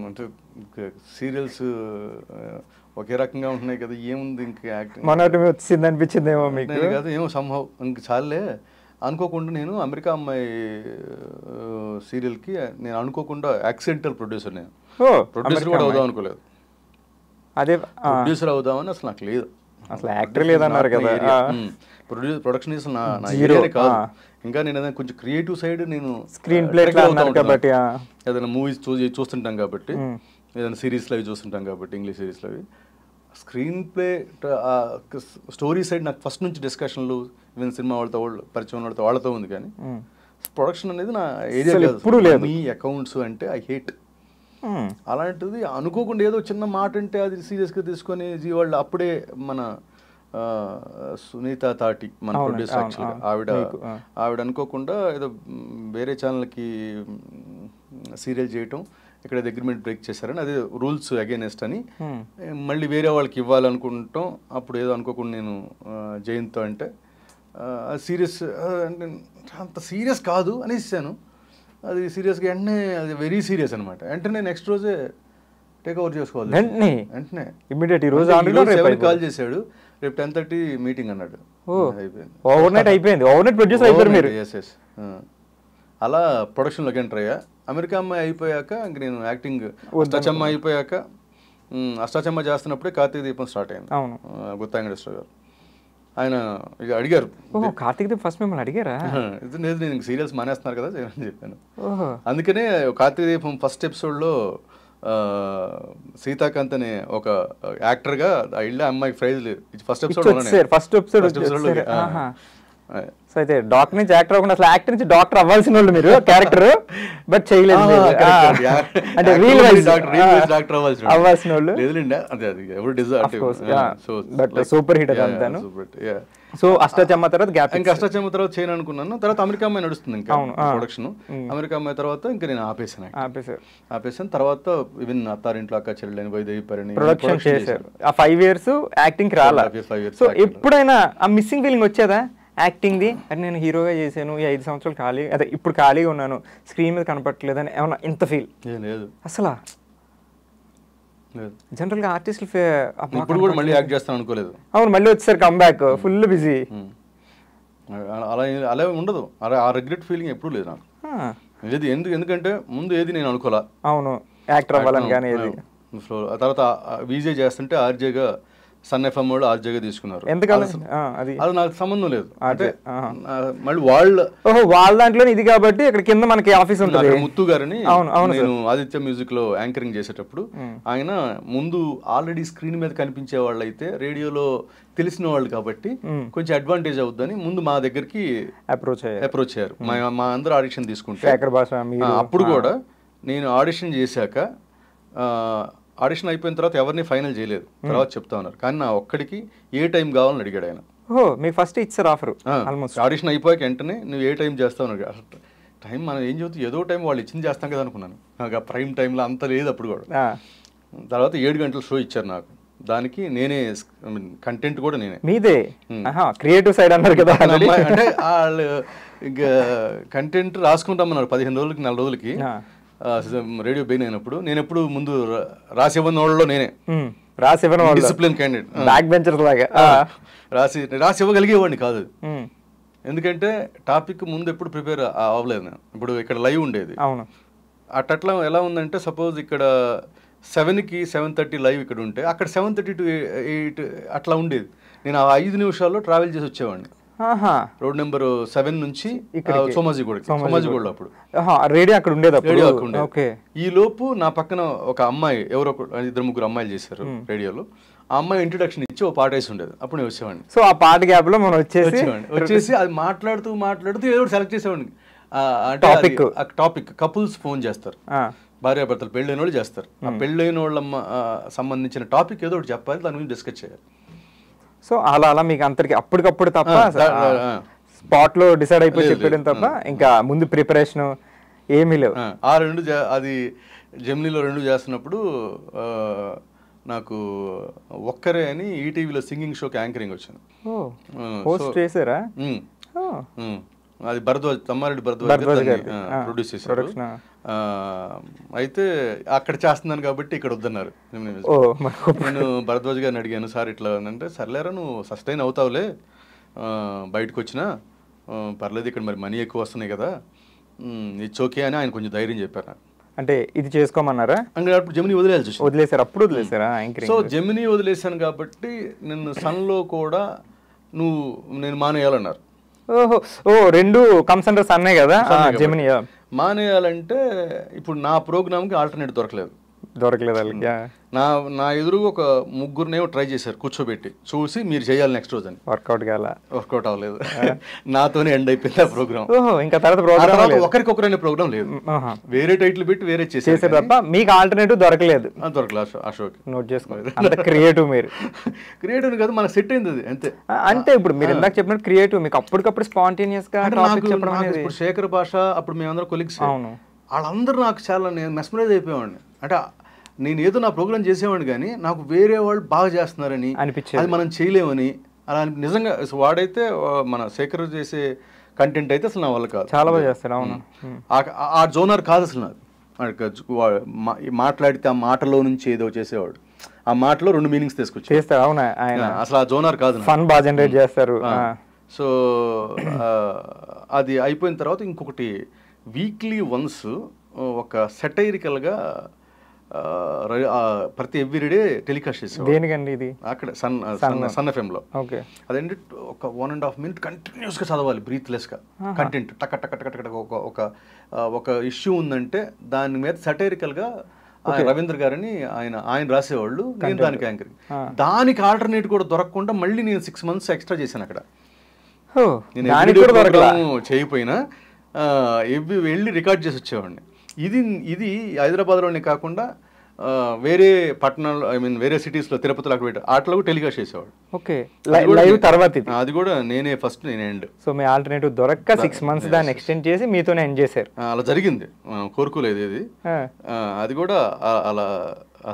అంటే సీరియల్స్ ఒకే రకంగా ఉంటున్నాయి కదా, ఏముంది ఇంకా యాక్టింగ్ మనోటమి వచ్చింది అనిపించిందేమో మీకు కదా, ఏమో సంభవ్ ఇంక చాలే అనుకోకుండా. నేను అమెరికా అమ్మాయి సీరియల్కి నేను అనుకోకుండా యాక్సిడెంటల్ ప్రొడ్యూసర్. నేను ప్రొడ్యూసర్ కూడా అవుదాం అనుకోలేదు, అదే ప్రొడ్యూసర్ అవుదామని అసలు నాకు లేదు, అసలు యాక్టర్ లేదన్నారు కదా. ప్రొడక్షన్ నా ఏరియానే కాదు. ఇంకా నేను ఏదైనా కొంచెం క్రియేటివ్ సైడ్, నేను స్క్రీన్ ప్లే కాబట్టి ఏదైనా మూవీస్ చూస్తుంటాం కాబట్టి, ఏదైనా సిరీస్లో అవి చూస్తుంటాం కాబట్టి, ఇంగ్లీష్ సిరీస్లో అవి. స్క్రీన్ ప్లే స్టోరీ సైడ్ నాకు ఫస్ట్ నుంచి డిస్కషన్లు, ఈవెన్ సినిమా పరిచయం వాళ్ళతో ఉంది. కానీ ప్రొడక్షన్ అనేది నా ఏరియా ఎప్పుడు లేదు. మీ అకౌంట్స్ అంటే ఐ హేట్. అలాంటిది అనుకోకుండా ఏదో చిన్న మాట అంటే అది సీరియస్గా తీసుకొని జీ వాళ్ళు అప్పుడే మన సునీత తాటి మన ప్రొడ్యూసర్, యాక్చువల్గా ఆవిడ అనుకోకుండా ఏదో వేరే ఛానల్కి సీరియల్ చేయటం, ఇక్కడ అగ్రిమెంట్ బ్రేక్ చేశారని, అదే రూల్స్ అగైనెస్ట్ అని మళ్ళీ వేరే వాళ్ళకి ఇవ్వాలనుకుంటాం. అప్పుడు ఏదో అనుకోకుండా నేను జయంతో అంటే సీరియస్ అంటే అంత సీరియస్ కాదు అనేసాను. అది సీరియస్గా వెంటనే అది వెరీ సీరియస్ అనమాట. వెంటనే నెక్స్ట్ రోజే టేక్ ఓవర్ చేసుకోవాలి. వెంటనే ఇమ్మీడియట్ కాల్ చేశాడు, రేపు 10:30 మీటింగ్ అన్నాడు. అలా ప్రొడక్షన్లోకి ఎంటర్ అయ్యా. అమెరికా అమ్మాయి అయిపోయాక ఇంక నేను యాక్టింగ్, అష్టాచమ్మ అయిపోయాక అష్టాచమ్మ చేస్తున్నప్పుడే కార్తీక దీపం స్టార్ట్ అయింది. గుత్తా వెంకటేశ్వర గారు ఆయన ఇక అడిగారు, కార్తీక దీపం ఫస్ట్ మిమ్మల్ని అడిగారా? లేదు నేను సీరియల్స్ మానేస్తున్నారు కదా అని చెప్పాను. అందుకనే కార్తీక దీపం ఫస్ట్ ఎపిసోడ్లో సీతాకాంత్ అనే ఒక యాక్టర్గా ఇళ్ళ అమ్మాయికి ప్రైజ్ లేదు. ఫస్ట్ ఎపిసోడ్ సో అయితే డాక్టర్ నుంచి యాక్టర్ అవ్వకుండా అసలు యాక్టర్ నుంచి డాక్టర్ అవ్వాల్సిన వాళ్ళు మీరు క్యారెక్టర్, బట్ చేయలేదు. అంటే రీల్ వైజ్ డాక్టర్ అవ్వాల్సిన వాళ్ళు. బట్ సూపర్ హిట్ అంతాను. సో అష్టాచమ్మ తర్వాత గ్యాప్, ఇంకా అష్టాచమ్మ తర్వాత చేయను అనుకున్నాను. తర్వాత అమెరికా అమ్మాయి నడుస్తుంది ఇంకా ప్రొడక్షన్. అమెరికా అమ్మాయి తర్వాత ఇంకా నేను ఆపేసాను. తర్వాత ఈవెన్ అత్తారింట్లో అక్క చెల్లెని వైదేవి పరిణి ప్రొడక్షన్ చేశారు. ఆ 5 years యాక్టింగ్ రాలా. సో ఎప్పుడైనా ఆ మిస్సింగ్ ఫీలింగ్ వచ్చేదా యాక్టింగ్ది? అంటే నేను హీరోగా చేశాను, ఈ 5 సంవత్సరాలు ఖాళీ, అదే ఇప్పుడు ఖాళీగా ఉన్నాను, స్క్రీన్ మీద కనపడట్లేదని ఏమన్నా ఇంత ఫీల్? లేదు అసలు. జనరల్గా ఆర్టిస్టులు ఇప్పుడు కూడా మళ్ళీ యాక్ట్ చేస్తాను అనుకోలేదు. అవును, మళ్ళీ వచ్చేసరి కంబ్యాక్, ఫుల్ బిజీ. అలా ఉండదు, ఆ రిగ్రెట్ ఫీలింగ్ ఎప్పుడు లేదు నాకు. లేదు ఎందుకంటే ముందు ఏది నేను అనుకోలే. అవును, యాక్టర్ అవ్వాలని. కానీ తర్వాత విజే చేస్తుంటే ఆర్జేగా సన్ ఎఫ్ఎం వాళ్ళు ఆర్జేగా తీసుకున్నారు. అది నాకు సంబంధం లేదు. అంటే మళ్ళీ వాళ్ళ దాంట్లో ఇది కాబట్టి ఇక్కడ కింద మనకి ఆఫీస్ ఉంటుంది. ముత్తు గారిని నేను ఆదిత్య మ్యూజిక్ లో యాంకరింగ్ చేసేటప్పుడు ఆయన ముందు ఆల్రెడీ స్క్రీన్ మీద కనిపించే వాళ్ళు అయితే రేడియోలో తెలిసిన వాళ్ళు కాబట్టి కొంచెం అడ్వాంటేజ్ అవుద్దని ముందు మా దగ్గరికి అప్రోచ్ అయ్యారు. మా అందరూ ఆడిషన్ తీసుకుంటే అప్పుడు కూడా నేను ఆడిషన్ చేశాక ఆడిషన్ అయిపోయిన తర్వాత ఎవరిని ఫైనల్ చేయలేదు, తర్వాత చెప్తా ఉన్నారు. కానీ నా ఒక్కడికి ఏ టైం కావాలని అడిగాడు ఆయన. ఓ మీకు ఫస్ట్ ఇచ్చారు ఆఫర్? ఆడిషన్ అయిపోయాక వెంటనే నువ్వు ఏ టైం చేస్తావు అన్నాడు. అసలు టైం మనం ఏం చెబుతూ ఏదో టైం వాళ్ళు ఇచ్చింది చేస్తాం కదా అనుకున్నాను. నాకు ఆ ప్రైమ్ టైంలో అంత లేదు అప్పుడు కూడా. తర్వాత 7 గంటల షో ఇచ్చారు నాకు. దానికి నేనే కంటెంట్ కూడా నేనే. మీదే క్రియేటివ్ సైడ్ అన్నారు కదా. అంటే వాళ్ళు ఇంకా కంటెంట్ రాసుకుంటామన్నారు 15 రోజులకి 4 రోజులకి రేడియో బెయిన్ అయినప్పుడు. నేను ఎప్పుడు ముందు రాసి ఇవ్వని వాళ్ళలో నేనే, రాసి ఇవ్వని డిసిప్లిన్ క్యాండిడేట్, బ్యాక్ బెంచర్స్ లాగా రాసి ఇవ్వగలిగేవాడిని కాదు. ఎందుకంటే టాపిక్ ముందు ఎప్పుడు ప్రిపేర్ అవ్వలేదు నేను. ఇప్పుడు ఇక్కడ లైవ్ ఉండేది, అవును. అట్లా ఎలా ఉందంటే సపోజ్ ఇక్కడ 7కి 7:30 లైవ్ ఇక్కడ ఉంటే అక్కడ 7:30 to 8 అట్లా ఉండేది. నేను ఆ 5 నిమిషాల్లో ట్రావెల్ చేసి వచ్చేవాడిని. రోడ్ నెంబర్ 7 నుంచి సోమాజిగూడ. అప్పుడు రేడియో అక్కడ ఉండేది. ఈ లోపు నా పక్కన ఒక అమ్మాయి, ఎవరో 2-3 అమ్మాయిలు చేశారు రేడియోలో. ఆ అమ్మాయి ఇంట్రొడక్షన్ ఇచ్చి ఒక పాట వేసి ఉండేది. అప్పుడు నేను వచ్చేవాడిని. సో ఆ పాట గ్యాప్ లో మనం వచ్చేసి అది మాట్లాడుతూ ఏదో సెలెక్ట్ చేసేవాడిని. టాపిక్ కపుల్స్ ఫోన్ చేస్తారు, భార్యాభర్తలు పెళ్ళైన వాళ్ళు చేస్తారు. ఆ పెళ్ళైన వాళ్ళ సంబంధించిన టాపిక్ ఏదో ఒకటి చెప్పాలి, దాని గురించి డిస్కస్ చేయాలి. సో అలా మీకు అంతరికి అప్పటికప్పుడు తప్ప స్పాట్ లో డిసైడ్ అయిపోయి చెప్పడం తప్ప ఇంకా ముందు ప్రిపరేషన్ ఏమీ లేవు. ఆ 2 అది జెమినీలో 2 చేస్తున్నప్పుడు నాకు ఒక్కరే అని ఈటీవీలో సింగింగ్ షోకి యాంకరింగ్ వచ్చాను. హోస్ట్ చేశారా? అది భరద్వాజ్, తమ్మారెడ్డి భరద్వాజ్ ప్రొడ్యూస్ చేశారు. అయితే అక్కడ చేస్తున్నాను కాబట్టి ఇక్కడ వద్దన్నారు. నేను భరద్వాజ్ గారిని అడిగాను, సార్ ఇట్లా అంటే సర్లేరా నువ్వు సస్టైన్ అవుతావులే, బయటకు వచ్చినా పర్లేదు, ఇక్కడ మరి మనీ ఎక్కువ వస్తున్నాయి కదా, ఇట్స్ ఓకే అని ఆయన కొంచెం ధైర్యం చెప్పారు. అంటే ఇది చేసుకోమన్నారా? అప్పుడు జెమినీ వదిలేసారు. అప్పుడు వదిలేసారా? సో జెమినీ వదిలేసాను కాబట్టి నిన్ను సన్లో కూడా నేను మానేయాలన్నారు. ఓ 2 కమ్సెంటర్స్ అన్నాయి కదా జెమినీ. మానేయాలంటే ఇప్పుడు నా ప్రోగ్రామ్కి ఆల్టర్నేట్ దొరకలేదు. నా ఎదురుగా ఒక 3 ట్రై చేశారు కూర్చోబెట్టి, చూసి మీరు చేయాలి నెక్స్ట్ రోజు అని. వర్కౌట్ అవ్వలేదు. నాతోనే ఎండ్ అయిపోయింది ఆ ప్రోగ్రామ్. ఇంకా తర్వాత ఒకరికొకరు అనే ప్రోగ్రామ్ లేదు, వేరే టైటిల్ పెట్టి వేరే చేసేది తప్ప మీకు ఆల్టర్నేటివ్ దొరకలేదు. ఆ షోకి నోట్ చేసుకోండి. క్రియేటివ్ మీరు క్రియేటివ్ కాదు, మనకు సెట్ అయింది అది అంతే. అంటే ఇప్పుడు మీరు ఇందాక చెప్పినట్టు క్రియేటివ్ మీకు అప్పటికప్పుడు స్పాంటేనియస్ గా ఇప్పుడు శేఖర్ భాష, అప్పుడు మేమందరం కొలీగ్స్, వాళ్ళందరూ నాకు చాలా నేను మెస్మరైజ్ అయిపోయేవాడిని. అంటే నేను ఏదో నా ప్రోగ్రామ్ చేసేవాడిని కానీ నాకు వేరే వాళ్ళు బాగా చేస్తున్నారని అనిపించేది, అది మనం చేయలేమని అలా నిజంగా. వాడైతే మన శేఖర్ చేసే కంటెంట్ అయితే అసలు నా వల్ల కాదు, చాలా బాగా చేస్తాడు. అవును, ఆ జోనర్ కాదు అసలు నాకు. మాట్లాడితే ఆ మాటలో నుంచి ఏదో చేసేవాడు, ఆ మాటలో 2 మీనింగ్స్ తీసుకొచ్చి అవునా ఆయన అసలు ఆ జోనర్ కాదు. ఫన్ బాగా జనరేట్ చేస్తారు. సో అది అయిపోయిన తర్వాత ఇంకొకటి వీక్లీ వన్స్ ఒక సెటైరికల్గా ప్రతి ఎవ్రీడే టెలికాస్ట్ చేసేవాడు. దేనికండి ఇది? అక్కడ సన్ ఎఫ్ఎంలో. అదేంటి ఒక 1.5 minute కంటిన్యూస్గా చదవాలి, బ్రీత్లెస్గా కంటెంట్ టక టక టక టక. ఒక ఇష్యూ ఉందంటే దాని మీద సెటైరికల్గా రవీంద్ర గారని ఆయన రాసేవాళ్ళు, నేను దానికి యాంకరింగ్. దానికి ఆల్టర్నేట్ కూడా దొరకకుండా మళ్ళీ నేను 6 months ఎక్స్ట్రా చేశాను అక్కడ. నేను చేయకపోయినా వెళ్ళి రికార్డ్ చేసి వచ్చేవాడిని. ఇది హైదరాబాద్లోనే కాకుండా వేరే పట్టణాలు, వేరే సిటీస్లో, తిరుపతిలో అట్లా కూడా టెలికాస్ట్ చేసేవాడు. అది కూడా నేనే ఫస్ట్, నేనే ఎండ్. సో మీ ఆల్టర్నేటివ్ దొరక్క 6 months దాన్ని ఎక్స్టెండ్ చేసి మీతోనే ఎండ్ చేశారు. అలా జరిగింది, కోరుకోలేదు ఇది. అది కూడా అలా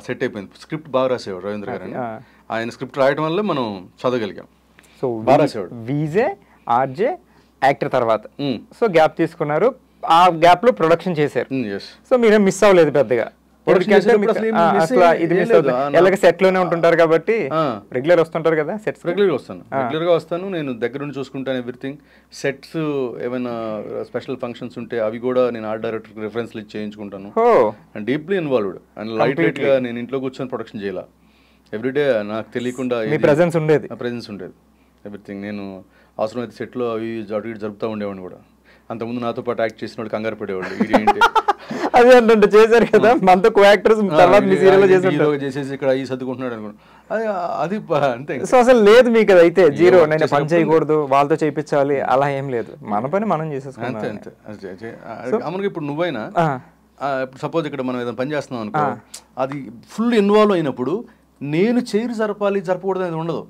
సెట్ అయిపోయింది. స్క్రిప్ట్ బాగా రాసేవాడు రవీంద్ర గారు. ఆయన స్క్రిప్ట్ రాయడం వల్ల మనం చదవగలిగాం. సో బాగా రాసేవాడు. వీజే, ఆర్జే, యాక్టర్ తర్వాత సో గ్యాప్ తీసుకున్నారు. ఆ గ్యాప్ లో ప్రొడక్షన్ చేశారు. సో మీరేం మిస్ అవ్వలేదు పెద్దగా, సెట్ లోనే ఉంటుంటారు కాబట్టి. రెగ్యులర్ వస్తుంటారు కదా సెట్స్? రెగ్యులర్ గా వస్తాను నేను, దగ్గర నుండి చూసుకుంటాను ఎవ్రీథింగ్. సెట్స్ ఏమైనా స్పెషల్ ఫంక్షన్స్ ఉంటే అవి కూడా నేను ఆర్ట్ డైరెక్టర్ రిఫరెన్స్లు ఇచ్చి చేయించుకుంటాను. And deeply involved and light weight గా నేను ఇంట్లో కూర్చొని ప్రొడక్షన్ చేయాల. ఎవ్రీడే నాకు తెలియకుండా ప్రెజెన్స్ ఉండేది ఎవ్రీథింగ్. నేను అవసరమైతే సెట్లో అవి అటు ఇటు జరుపుతూ ఉండేవాడిని కూడా. అంతకుముందు నాతో పాటు యాక్ట్ చేసిన వాళ్ళు కంగారు పడేవాళ్ళు, ఇది ఏంటి అదే అంటే చేశారు కదా మనతో కో యాక్టర్స్, తర్వాత మీ సీరియల్లో చేసేసి ఇక్కడ ఈ సర్దుకుంటున్నాడు అనుకోండి. అది అంతే. సో అసలు లేదు మీకు అది అయితే జీరో, నేను పని చేయకూడదు, వాళ్ళతో చేయించాలి అలా ఏం లేదు, మన పని మనం చేసేసుకుంటాం అంతే అంతే. అమరుగా ఇప్పుడు నువ్వైనా ఇప్పుడు సపోజ్ ఇక్కడ మనం ఏదైనా పని చేస్తున్నాం అనుకో, అది ఫుల్ ఇన్వాల్వ్ అయినప్పుడు నేను చైర్ జరపకూడదు అనేది ఉండదు,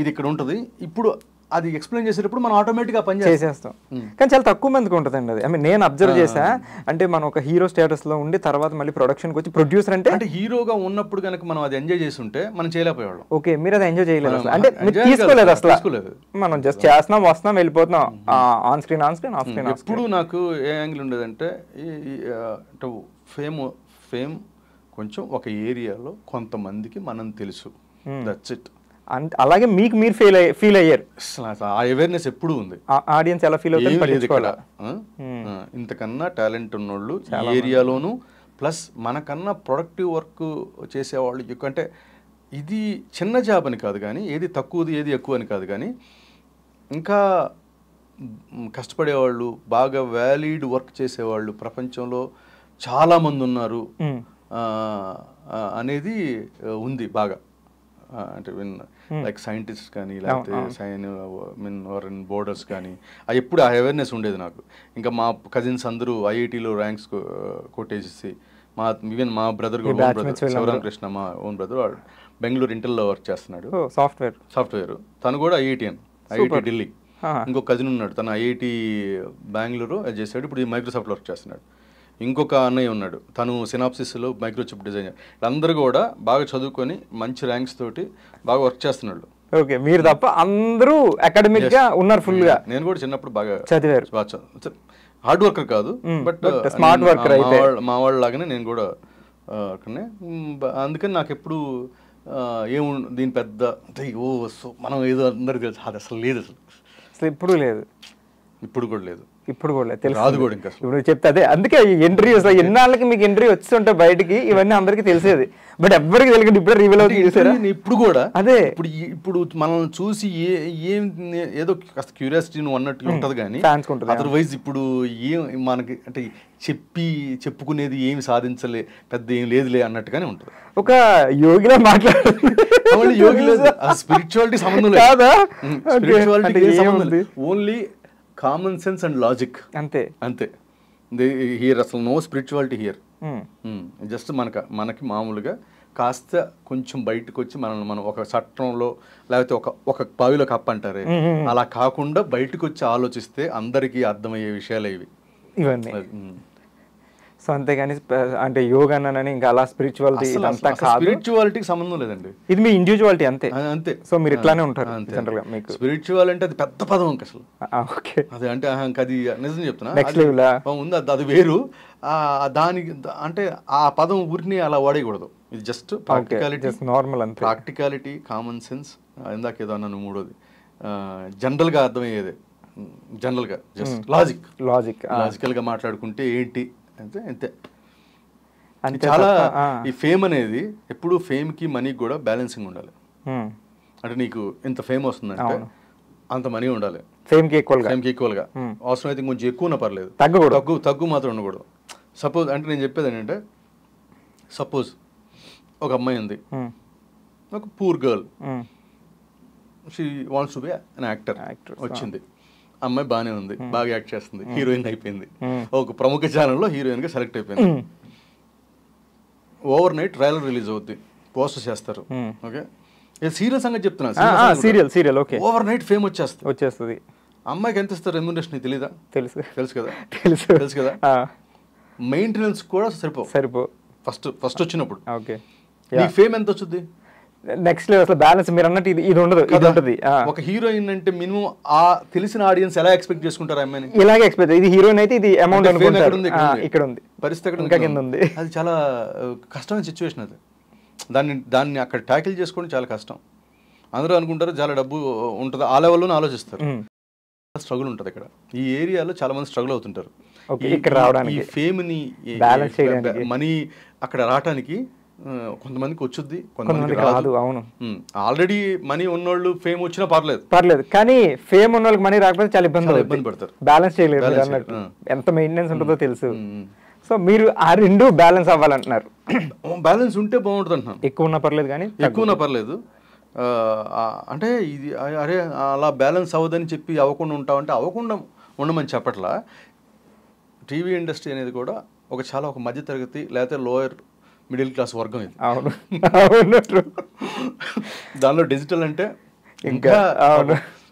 ఇది ఇక్కడ ఉంటుంది. ఇప్పుడు అది ఎక్స్ప్లెయిన్ చేసేటప్పుడు మనం ఆటోమేటిక్గా పని చేసేస్తాం. కానీ చాలా తక్కువ మందికి ఉంటుందండి అది. ఐ మీన్ నేను అబ్జర్వ్ చేసా, అంటే మనం ఒక హీరో స్టేటస్లో ఉండి తర్వాత మళ్ళీ ప్రొడక్షన్కి వచ్చి ప్రొడ్యూసర్ అంటే హీరోగా ఉన్నప్పుడు కనుక మనం అది ఎంజాయ్ చేసి ఉంటే మనం చేయలేకపోయేవాళ్ళం. ఓకే, మీరు అది ఎంజాయ్ చేయలేదు అసలు, అంటే మీరు తీసుకోలేదు అసలు. మనం జస్ట్ చేస్తున్నాం, వస్తున్నాం, వెళ్ళిపోతున్నాం, ఆన్ స్క్రీన్ ఆఫ్ స్క్రీన్. ఎప్పుడు నాకు ఏ యాంగిల్ ఉండేదంటే ఫేమ్ కొంచెం ఒక ఏరియాలో కొంతమందికి మనం తెలుసు, దట్స్ ఇట్. అలాగే మీకు మీరు ఫీల్ అయ్యారు, ఆ అవేర్నెస్ ఎప్పుడు ఉంది, ఆడియన్స్ ఎలా ఫీల్ అవుతారు. ఇంతకన్నా టాలెంట్ ఉన్నోళ్ళు ఈ ఏరియాలోను, ప్లస్ మనకన్నా ప్రొడక్టివ్ వర్క్ చేసేవాళ్ళు ఎక్కువ. అంటే ఇది చిన్న జాబ్ అని కాదు కానీ, ఏది తక్కువది ఏది ఎక్కువ అని కాదు కానీ, ఇంకా కష్టపడేవాళ్ళు, బాగా వ్యాలిడ్ వర్క్ చేసేవాళ్ళు ప్రపంచంలో చాలామంది ఉన్నారు అనేది ఉంది బాగా. అంటే లైక్ సైంటిస్ట్ కానీ, లేకపోతే బోర్డర్స్ కానీ, అది ఎప్పుడు ఆ అవేర్నెస్ ఉండేది నాకు. ఇంకా మా కజిన్స్ అందరూ ఐఐటీలో ర్యాంక్స్ కొట్టేసి, ఈవెన్ మా బ్రదర్ కూడా శివరామకృష్ణ, మా ఓన్ బ్రదర్, వాడు బెంగళూరు ఇంటర్లో వర్క్ చేస్తున్నాడు, సాఫ్ట్వేర్. తను కూడా ఐఐటి ఢిల్లీ. ఇంకొక కజిన్ ఉన్నాడు, తను ఐఐటి బెంగళూరు అది చేశాడు, ఇప్పుడు మైక్రోసాఫ్ట్లో వర్క్ చేస్తున్నాడు. ఇంకొక అన్నయ్య ఉన్నాడు, తను సినాప్సిస్లో మైక్రోచిప్ డిజైనర్. అందరూ కూడా బాగా చదువుకొని మంచి ర్యాంక్స్ తోటి బాగా వర్క్ చేస్తున్నాడు. ఓకే, మీరు తప్ప అందరూ అకాడమిక్ గా ఉన్నారు ఫుల్ గా. నేను కూడా చిన్నప్పుడు బాగా చదివారు, హార్డ్ వర్కర్ కాదు, బట్ స్మార్ట్ వర్కర్. మా వాళ్ళ లాగానే నేను కూడా అందుకని నాకు ఎప్పుడు దీని పెద్ద మనం ఏదో అందరికి తెలుసు, అది అసలు లేదు, అసలు ఇప్పుడు లేదు, ఇప్పుడు కూడా లేదు, ఇప్పుడు కూడా తెలుసు. ఇంకా ఇప్పుడు చెప్తే అదే, అందుకే ఎంట్రీ అసలు ఎన్నాళ్ళకి మీకు ఎంట్రీ వస్తుంటే బయటికి ఇవన్నీ అందరికీ తెలిసేది, బట్ ఎవరికి తెలియదు. ఇప్పుడు రివీల్ అవుతుంది ఇప్పుడు కూడా. అదే ఇప్పుడు మనల్ని చూసి ఏం ఏదో కాస్త క్యూరియాసిటీ అన్నట్టు ఉంటది కానీ, అదర్వైజ్ ఇప్పుడు ఏం మనకి అంటే చెప్పుకునేది ఏమి సాధించలే, పెద్ద ఏం లేదులే అన్నట్టుగానే ఉంటుంది. ఒక యోగిలా మాట్లాడు, యోగి లేదు, స్పిరిచువాలిటీ సంబంధం లేదు, స్పిరిచువాలిటీ సంబంధం లేదు, only common sense and logic, అంతే. హియర్ అసలు నో స్పిరిచువాలిటీ హియర్. జస్ట్ మనకి మామూలుగా కాస్త కొంచెం బయటకు వచ్చి మనం ఒక చట్టంలో లేకపోతే ఒక బావిలో కప్ప అంటారే, అలా కాకుండా బయటకు వచ్చి ఆలోచిస్తే అందరికీ అర్థమయ్యే విషయాలే ఇవన్నీ. సో అంతేగాని అంటే యోగా అని ఇంకా అలా స్పిరిచువాలిటీకి సంబంధం లేదండి, ఇది మీ ఇండివిజువాలిటీ అంతే. సో మీరు ఇట్లానే ఉంటారు జనరల్ గా. మీకు స్పిరిచువల్ అంటే అది పెద్ద పదం అసలు. ఓకే, అది అంటే అది నిజం చెప్తున్నా, నెక్స్ట్ లెవెల్ ఉంది, అది వేరు. దానికి అంటే ఆ పదం ఊరిని అలా వాడేయకూడదు, ఇది జస్ట్ ప్రాక్టికాలిటీ, నార్మల్ అంతే. ప్రాక్టికాలిటీ, కామన్ సెన్స్, ఇందాక ఏదో అన్నాను మూడోది జనరల్గా అర్థమయ్యేదే, జనరల్గా జస్ట్ లాజికల్గా మాట్లాడుకుంటే ఏంటి అంతే. చాలా ఈ ఫేమ్ అనేది ఎప్పుడు ఫేమ్ కి మనీకి కూడా బ్యాలెన్సింగ్ ఉండాలి. అంటే నీకు ఇంత ఫేమ్ వస్తుందంటే అంత మనీ ఉండాలి, ఫేమ్ కి ఈక్వల్ గా. అవసరం అయితే కొంచెం ఎక్కువ ఉన్నా పర్లేదు, తగ్గు మాత్రం ఉండకూడదు. సపోజ్ అంటే నేను చెప్పేది ఏంటంటే, సపోజ్ ఒక అమ్మాయి ఉంది, ఒక poor girl, she wants to be an actor, వచ్చింది, అమ్మాయి బాగానే ఉంది, బాగా యాక్ట్ చేస్తుంది, హీరోయిన్ అయిపోయింది, ఒక ప్రముఖ ఛానల్లో హీరోయిన్ గా సెలెక్ట్ అయిపోయింది. ఓవర్ నైట్ ట్రైలర్ రిలీజ్ అవుద్ది, పోస్ట్ చేస్తారు. ఓకే, సీరియల్ సంగతి చెప్తున్నా, serial okay, over night fame వచ్చేస్తుంది. అమ్మాయికి ఎంత ఇస్తారు రెమ్యూనరేషన్ తెలీదా? తెలుసు కదా. మెయింటెనెన్స్ కూడా సరిపో ఫస్ట్ వచ్చినప్పుడు. ఓకే, నీ ఫేమ్ ఎంత వచ్చింది? నెక్స్ట్ లెవెల్ అసలు బ్యాలెన్స్. మీరు అన్నట్టు ఇది ఉండదు, ఇది ఉంటుంది. ఒక హీరోయిన్ అంటే మినిమం ఆ తెలిసిన ఆడియన్స్ ఎలా ఎక్స్పెక్ట్ చేసుకుంటారు అమ్మాయిని? ఇలాగే ఎక్స్పెక్ట్. ఇది హీరోయిన్ అయితే ఇది అమౌంట్ అనుకుంటారు, ఇక్కడ ఉంది పరిస్థితి ఇంకా కింద ఉంది. అది చాలా కష్టమైన సిచ్యువేషన్. అది దాన్ని అక్కడ ట్యాకిల్ చేసుకోవడం చాలా కష్టం. అందరూ అనుకుంటారు చాలా డబ్బు ఉంటుంది, ఆ లెవెల్లోనే ఆలోచిస్తారు. స్ట్రగుల్ ఉంటుంది ఇక్కడ. ఈ ఏరియాలో చాలా మంది స్ట్రగుల్ అవుతుంటారు ఇక్కడ రావడానికి, ఈ ఫేమ్ ని మనీ అక్కడ రావడానికి. కొంతమందికి వచ్చుద్ది, కొంతమందికి రాదు. అవును, ఆల్రెడీ మనీ ఉన్నోళ్ళు ఫేమ్ వచ్చినా పర్లేదు, కానీ ఫేమ్ ఉన్న వాళ్ళకి మనీ రాకపోతే చాలా ఇబ్బంది పడతారు, బ్యాలెన్స్ చేయలేదు అన్నట్టు. ఎంత మెయింటెనెన్స్ ఉంటుందో తెలుసు. సో మీరు ఆ రెండు బ్యాలెన్స్ అవ్వాలంటున్నారు. బ్యాలెన్స్ ఉంటే బాగుంటుంది అంటున్నాను. ఎక్కువ ఉన్నా పర్లేదు, కానీ ఎక్కువ ఉన్నా పర్లేదు. అంటే ఇది అరే అలా బ్యాలెన్స్ అవ్వదని చెప్పి అవ్వకుండా ఉంటామంటే అవ్వకుండా ఉండమని చెప్పట్లా. టీవీ ఇండస్ట్రీ అనేది కూడా ఒక మధ్య తరగతి లేకపోతే లోయర్ మిడిల్ క్లాస్ వర్గం ఇది. అవును అవును దానిలో డిజిటల్ అంటే ఇంకా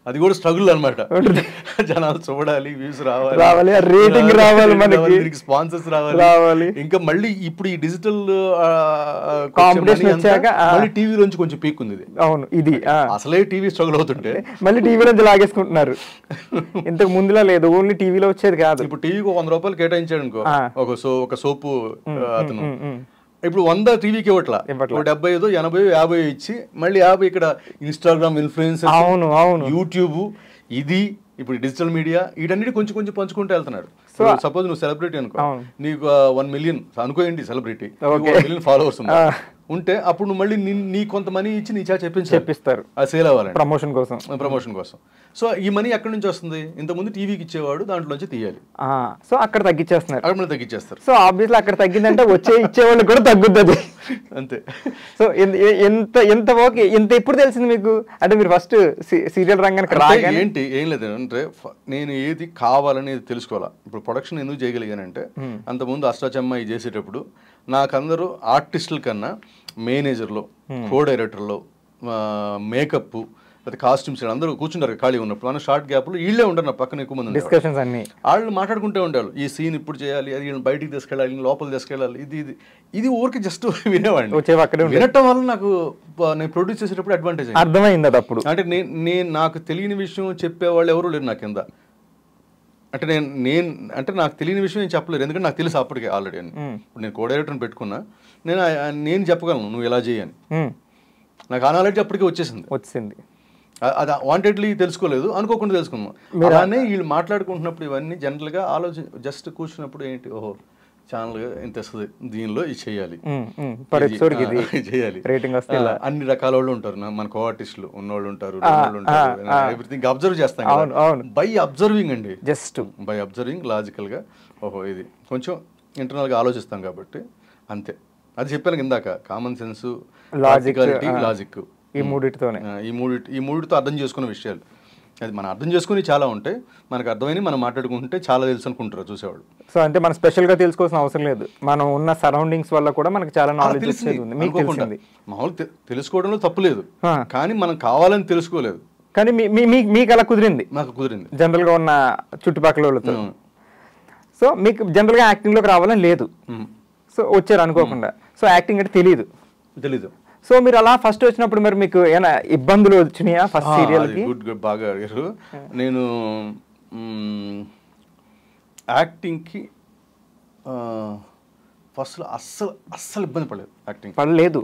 అది కూడా స్ట్రగుల్ అనమాట. జనాలు చూడాలి, వ్యూస్ రావాలి, రేటింగ్ రావాలి, మనకి స్పాన్సర్స్ రావాలి. ఇంకా మళ్ళీ ఇప్పుడు ఈ డిజిటల్ కాంపిటీషన్ వచ్చాక మళ్ళీ టీవీలోంచి కొంచెం పీక్ ఉంది. అవును, ఇది అసలే టీవీ స్ట్రగుల్ అవుతుంటే మళ్ళీ టీవీలోంచి లాగేసుకుంటున్నారు. ఇంతకు ముందులా లేదు, ఓన్లీ టీవీలో వచ్చేది కాదు. ఇప్పుడు టీవీకి 100 రూపాయలు కేటాయించాడు అనుకో ఒక సోపు అతను, ఇప్పుడు 100 టీవీకి ఇవ్వట్లా, 75, 80, 50 ఇచ్చి మళ్ళీ 50 ఇక్కడ ఇన్స్టాగ్రామ్ ఇన్ఫ్లుయెన్సర్, అవును అవును, యూట్యూబ్, ఇది ఇప్పుడు డిజిటల్ మీడియా, వీటన్నిటి కొంచెం కొంచెం పంచుకుంటూ వెళ్తున్నాడు. సపోజ్ నువ్వు సెలబ్రిటీ అనుకో, నీకు 1 మిలియన్ అనుకోండి సెలబ్రిటీ, 1 మిలియన్ ఫాలోవర్స్ ఉంటే అప్పుడు నువ్వు మళ్ళీ నీ కొంత మనీ ఇచ్చి నీ చెప్పిస్తారు అది సేల్ అవ్వాలని, ప్రమోషన్ కోసం. సో ఈ మనీ ఎక్కడి నుంచి వస్తుంది? ఇంతకుముందు టీవీకి ఇచ్చేవాడు, దాంట్లోంచి తీయాలి. సో అక్కడ తగ్గించేస్తారు. సో ఆబ్వియస్లీ అక్కడ తగ్గిందంటే వచ్చే ఇచ్చేవాళ్ళు కూడా తగ్గుతుంది అంతే. సో ఎంత ఓకే, ఎంత ఎప్పుడు తెలిసింది మీకు? అంటే మీరు ఫస్ట్ సీరియల్ రంగానికి రాగానే ఏంటి ఏం లేదు అంటే నేను ఏది కావాలనేది తెలుసుకోవాలా. ఇప్పుడు ప్రొడక్షన్ ఎందుకు చేయగలిగానంటే అంతకుముందు అష్టాచమ్మ ఇది చేసేటప్పుడు నాకందరూ ఆర్టిస్టుల కన్నా మేనేజర్లో, కో డైరెక్టర్లో, మేకప్, లేదా కాస్ట్యూమ్స్ అందరూ కూర్చుంటారు ఖాళీ ఉన్నప్పుడు. మన షార్ట్ గ్యాప్లో వీళ్ళే ఉంటారు, నా పక్కన ఎక్కువ మంది డిస్కషన్స్ అన్ని వాళ్ళు మాట్లాడుకుంటూ ఉంటారు. ఈ సీన్ ఇప్పుడు చేయాలి, అది బయటికి తీసుకెళ్ళాలి, లోపల తీసుకెళ్ళాలి, ఇది ఊరికి జస్ట్ వినేవాడిని. వినటం వల్ల నాకు నేను ప్రొడ్యూస్ చేసేటప్పుడు అడ్వాంటేజ్ అర్థమైంది. అది అప్పుడు అంటే నేను నాకు తెలియని విషయం చెప్పేవాళ్ళు ఎవరు లేరు నా కింద. అంటే అంటే నాకు తెలియని విషయం నేను చెప్పలేదు, ఎందుకంటే నాకు తెలుసు అప్పటికే ఆల్రెడీ అని. ఇప్పుడు నేను కో డైరెక్టర్ని పెట్టుకున్నా, నేను చెప్పగలను నువ్వు ఎలా చేయని. నాకు ఆ నాలెడ్జ్ అప్పటికే వచ్చింది. అది వాంటెడ్లీ తెలుసుకోలేదు, అనుకోకుండా తెలుసుకున్నాం. అలానే వీళ్ళు మాట్లాడుకుంటున్నప్పుడు ఇవన్నీ జనరల్గా జస్ట్ కూర్చున్నప్పుడు ఏంటి, ఓహో ఛానల్ ఇంత వస్తుంది, దీనిలో ఇది చేయాలి, అన్ని రకాల వాళ్ళు ఉంటారు, మన కో ఆర్టిస్టులు ఉన్నవాళ్ళు ఉంటారు, ఎవ్రీథింగ్ అబ్జర్వ్ చేస్తాం బై అబ్జర్వింగ్ అండి, జస్ట్ బై అబ్జర్వింగ్ లాజికల్ గా. ఓహో ఇది కొంచెం ఇంటర్నల్ గా ఆలోచిస్తాం కాబట్టి అంతే. అది చెప్పాను ఇందాక, కామన్ సెన్స్, లాజిక్, ఈ మూడిటితో అర్థం చేసుకున్న విషయాలు. అది మనం అర్థం చేసుకుని చాలా ఉంటాయి, మనకు అర్థమైనా మనం మాట్లాడుకుంటే చాలా తెలుసు అనుకుంటారు చూసేవాళ్ళు. సో అంటే మనం స్పెషల్ గా తెలుసుకోవాల్సిన అవసరం లేదు, మనం ఉన్న సరౌండింగ్స్ వల్ల కూడా మనకు చాలా నాలెడ్జ్ ఉంది. మామూలు తెలుసుకోవడంలో తప్పు లేదు, కానీ మనం కావాలని తెలుసుకోలేదు. కానీ మీకు అలా కుదిరింది? నాకు కుదిరింది, జనరల్ గా ఉన్న చుట్టుపక్కల వాళ్ళతో. సో మీకు జనరల్ గా యాక్టింగ్ లోకి రావాలని లేదు, సో వచ్చారు అనుకోకుండా. సో యాక్టింగ్ అంటే తెలీదు. సో మీరు అలా ఫస్ట్ వచ్చినప్పుడు మరి మీకు ఏమైనా ఇబ్బందులు వచ్చినాయా ఫస్ట్ సీరియల్ కి? గుడ్ బాగా అడిగారు. నేను యాక్టింగ్కి ఫస్ట్ అస్సలు ఇబ్బంది పడలేదు.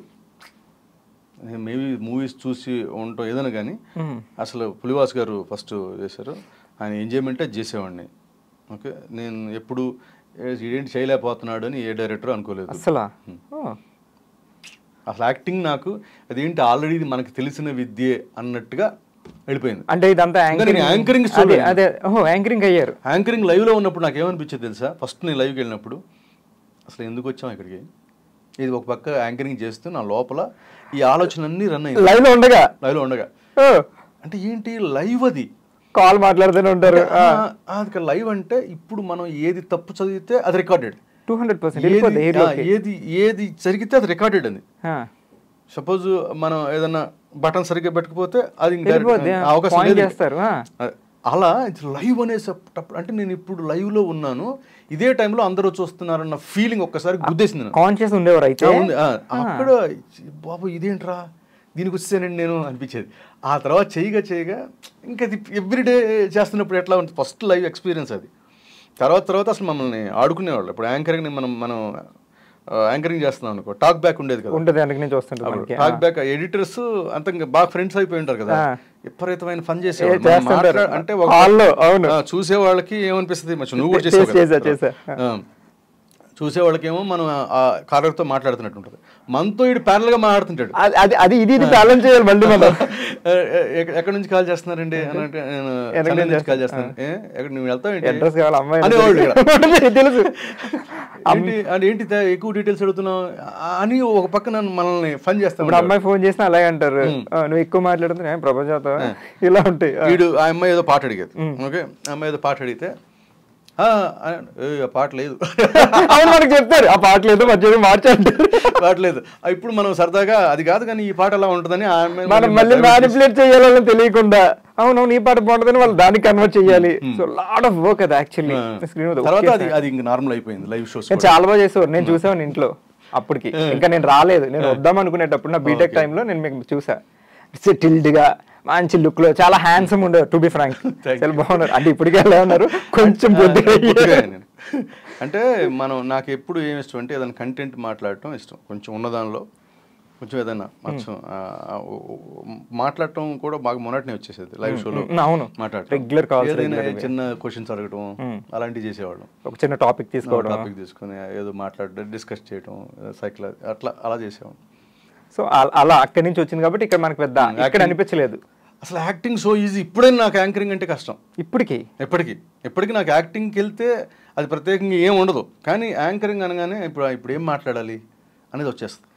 మేబీ మూవీస్ చూసి ఉంటాం ఏదైనా కానీ, అసలు పులివాస్ గారు ఫస్ట్ చేశారు, ఆయన ఎంజాయ్మెంటే చేసేవాడిని. ఓకే, నేను ఎప్పుడు ఏంటి చేయలేకపోతున్నాడు అని ఏ డైరెక్టర్ అనుకోలేదు అసలు. యాక్టింగ్ నాకు అదేంటి ఆల్రెడీ ఇది మనకు తెలిసిన విద్యే అన్నట్టుగా వెళ్ళిపోయింది. అంటే ఇదంతా యాంకరింగ్ అయ్యారు. యాంకరింగ్ లైవ్ లో ఉన్నప్పుడు నాకు ఏమనిపించేది తెలుసా? ఫస్ట్ నేను లైవ్కి వెళ్ళినప్పుడు అసలు ఎందుకు వచ్చాం ఇక్కడికి, ఇది ఒక పక్క యాంకరింగ్ చేస్తూ నా లోపల ఈ ఆలోచన అన్ని రన్ అయ్యింది లైవ్ లో ఉండగా. అంటే ఏంటి లైవ్, అది కాల్ మాట్లాడుతూనే ఉంటారు. అది లైవ్ అంటే ఇప్పుడు మనం ఏది తప్పు చదివితే అది రికార్డెడ్, 200% ఏది జరిగితే అది రికార్డెడ్ అని. సపోజ్ మనం ఏదన్నా బటన్ సరిగ్గా పెట్టకపోతే అది అవకాశం చేస్తారు. అలా లైవ్ అనేటప్పుడు అంటే నేను ఇప్పుడు లైవ్ లో ఉన్నాను, ఇదే టైంలో అందరూ చూస్తున్నారన్న ఫీలింగ్ ఒక్కసారి గుద్దేసింది. కాన్షియస్ ఉండేవారు అయితే అక్కడ, బాబు ఇదేంట్రా దీనికి వచ్చేసానండి నేను అనిపించేది. ఆ తర్వాత చేయగా ఇంకా ఎవ్రీడే చేస్తున్నప్పుడు ఎట్లా ఉంటుంది ఫస్ట్ లైవ్ ఎక్స్పీరియన్స్ అది. తర్వాత అసలు మమ్మల్ని ఆడుకునేవాళ్ళు. ఇప్పుడు యాంకరింగ్ మనం యాంకరింగ్ చేస్తున్నాం అనుకో, టాక్ బ్యాక్ ఉండేది కదా, టాక్ బ్యాక్ ఎడిటర్స్ అంత బాగా ఫ్రెండ్స్ అయిపోయి ఉంటారు కదా, విపరీతమైన ఫన్ చేసేవాళ్ళు. అంటే చూసే వాళ్ళకి ఏమనిపిస్తుంది, నువ్వు కూడా చేసావు, చూసే వాళ్ళకేమో మనం ఆ కాలర్తో మాట్లాడుతున్నట్టు ఉంటుంది, మనతో ఇటు ప్యారల్ గా మాట్లాడుతుంటాడు. అది ఇది బ్యాలెన్స్ చేయాలి మళ్ళీ. మనం ఎక్కడి నుంచి కాల్ చేస్తున్నారండి అని అంటే నేను కాల్ చేస్తున్నాను, ఎక్కడ నువ్వు వెళ్తావు తెలుసు అంటే ఏంటి ఎక్కువ డీటెయిల్స్ అడుగుతున్నావు అని ఒక పక్కన మనల్ని ఫన్ చేస్తాం. ఇప్పుడు అమ్మాయి ఫోన్ చేసినా అలాగే అంటారు, నువ్వు ఎక్కువ మాట్లాడుతున్నా ప్రపంచంతో ఇలా ఉంటాయి. వీడు ఆ అమ్మాయి ఏదో పాట అడిగేది, ఓకే, అమ్మాయి ఏదో పాట అడిగితే పాట లేదు అవును మనకు చెప్తారు ఆ పాట లేదు మధ్య మార్చండి పాట లేదు ఇప్పుడు మనం సరదాగా అది కాదు కానీ ఈ పాట అలా ఉంటుందని మనం మళ్ళీ మ్యానిపులేట్ చేయాలని తెలియకుండా అవునవును ఈ పాట బాగుంటుందని వాళ్ళు దాన్ని కన్వర్ట్ చేయాలి. సో లాట్ ఆఫ్ వర్క్ అది యాక్చువల్లీ తర్వాత అది ఇంకా నార్మల్ అయిపోయింది లైవ్ షోస్. చాలా బాగా చేసేవారు, నేను చూసాను ఇంట్లో అప్పటికి. ఇంకా నేను రాలేదు, నేను వద్దాం అనుకునేటప్పుడు నా బీటెక్ టైంలో నేను మీకు చూసా సెటిల్డ్ గా మంచి లుక్ లో చాలా హ్యాండ్సమ్ ఉండేవారు. టు బి ఫ్రాంక్ చాలా బాగున్నారు. అంటే ఇప్పటికే ఎలా ఉన్నారు కొంచెం బుద్ధిగా. అంటే నాకు ఎప్పుడు ఏమి ఇష్టం అంటే ఏదైనా కంటెంట్ మాట్లాడటం ఇష్టం, కొంచెం ఉన్నదానిలో కొంచెం ఏదైనా మాట్లాడటం కూడా బాగా మొన్నటినే వచ్చేసేది లైవ్ షోలో. అవును మాట్లాడటం ఏదైనా చిన్న క్వశ్చన్స్ అడగటం అలాంటివి చేసేవాళ్ళం. ఒక చిన్న టాపిక్ తీసుకొని ఏదో మాట్లాడడం డిస్కస్ చేయడం సైకిల్ అలా చేసేవాళ్ళం. సో అలా అక్కడి నుంచి వచ్చింది కాబట్టి ఇక్కడ మనకు పెద్ద ఇక్కడ అనిపించలేదు. అసలు యాక్టింగ్ సో ఈజీ. ఇప్పుడైనా నాకు యాంకరింగ్ అంటే కష్టం. ఎప్పటికీ నాకు యాక్టింగ్కి వెళ్తే అది ప్రత్యేకంగా ఏం ఉండదు, కానీ యాంకరింగ్ అనగానే ఇప్పుడు ఏం మాట్లాడాలి అనేది వచ్చేస్తుంది.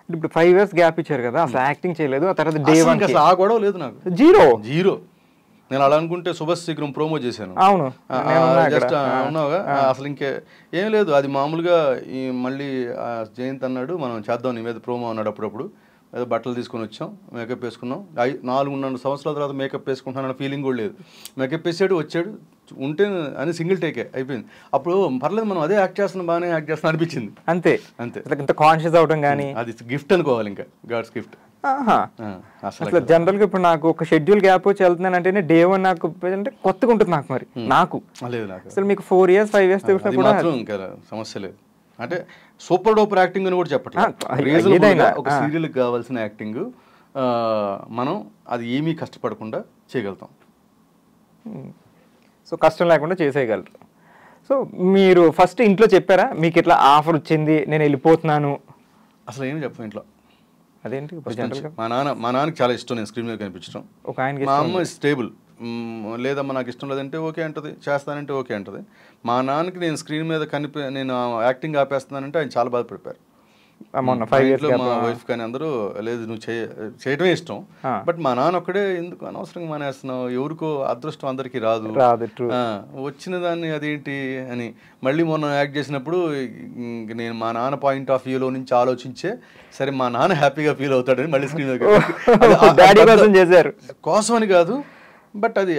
ఇప్పుడు 5 years గ్యాప్ ఇచ్చారు కదా, అసలు యాక్టింగ్ చేయలేదు. ఆ తర్వాత డే 1 అసలు ఆ గొడవ లేదు నాకు, జీరో. నేను అలా అనుకుంటే శుభస్ శీఘ్రం ప్రోమో చేశాను. అవును జస్ట్ ఉన్నావుగా, అసలు ఇంకే ఏం లేదు. అది మామూలుగా మళ్ళీ జయంత్ అన్నాడు మనం చేద్దాం నీ మీద ప్రోమో అన్నాడు. అప్పుడప్పుడు ఏదో బట్టలు తీసుకొని వచ్చాం, మేకప్ వేసుకున్నాం. 4 సంవత్సరాల తర్వాత మేకప్ వేసుకుంటున్నాను ఫీలింగ్ కూడా లేదు. మేకప్ వేసాడు వచ్చాడు ఉంటే అని సింగిల్ టేకే అయిపోయింది. అప్పుడు పర్లేదు మనం అదే యాక్ట్ చేస్తున్నాం, బాగానే యాక్ట్ చేస్తున్నాం అనిపించింది. అంతే ఇంత కాన్షియస్ అవడం కానీ అది గిఫ్ట్ అనుకోవాలి, ఇంకా గాడ్స్ గిఫ్ట్. అసలు జనరల్ గా ఇప్పుడు నాకు ఒక షెడ్యూల్ గ్యాప్ వచ్చి వెళ్తున్నాను అంటేనే డే 1 నాకు అంటే కొత్తగా ఉంటుంది నాకు. మరి నాకు అసలు మీకు 4 years 5 years ఇంకా సమస్య లేదు. అంటే సూపర్ డూపర్ యాక్టింగ్ అని కూడా చెప్పట్లేదు. ఒక సీరియల్ కావాల్సిన యాక్టింగ్ మనం అది ఏమీ కష్టపడకుండా చేయగలుగుతాం. సో కష్టం లేకుండా చేసేయగలరు. సో మీరు ఫస్ట్ ఇంట్లో చెప్పారా మీకు ఇట్లా ఆఫర్ వచ్చింది నేను వెళ్ళిపోతున్నాను? అసలు ఏమి చెప్పాను ఇంట్లో. అదేంటి మా నాన్నకి చాలా ఇష్టం నేను స్క్రీన్ మీద కనిపించడం. మా అమ్మ స్టేబుల్, లేదమ్మా నాకు ఇష్టం లేదంటే ఓకే అంటది, చేస్తానంటే ఓకే అంటది. మా నాన్నకి నేను స్క్రీన్ మీద నేను యాక్టింగ్ ఆపేస్తున్నానంటే ఆయన చాలా బాధపడిపోయారు. మా వైఫ్ కానీ అందరూ లేదు నువ్వు చేయటమే ఇష్టం, బట్ మా నాన్న ఒక్కడే ఎందుకు అనవసరంగా మానేస్తున్నావు, ఎవరికో అదృష్టం అందరికి రాదు, వచ్చిన దాన్ని అదేంటి అని. మళ్ళీ మొన్న యాక్ట్ చేసినప్పుడు నేను మా నాన్న పాయింట్ ఆఫ్ వ్యూలో నుంచి ఆలోచించే సరే మా నాన్న హ్యాపీగా ఫీల్ అవుతాడని మళ్ళీ స్క్రీన్ కోసం అని కాదు, బట్ అది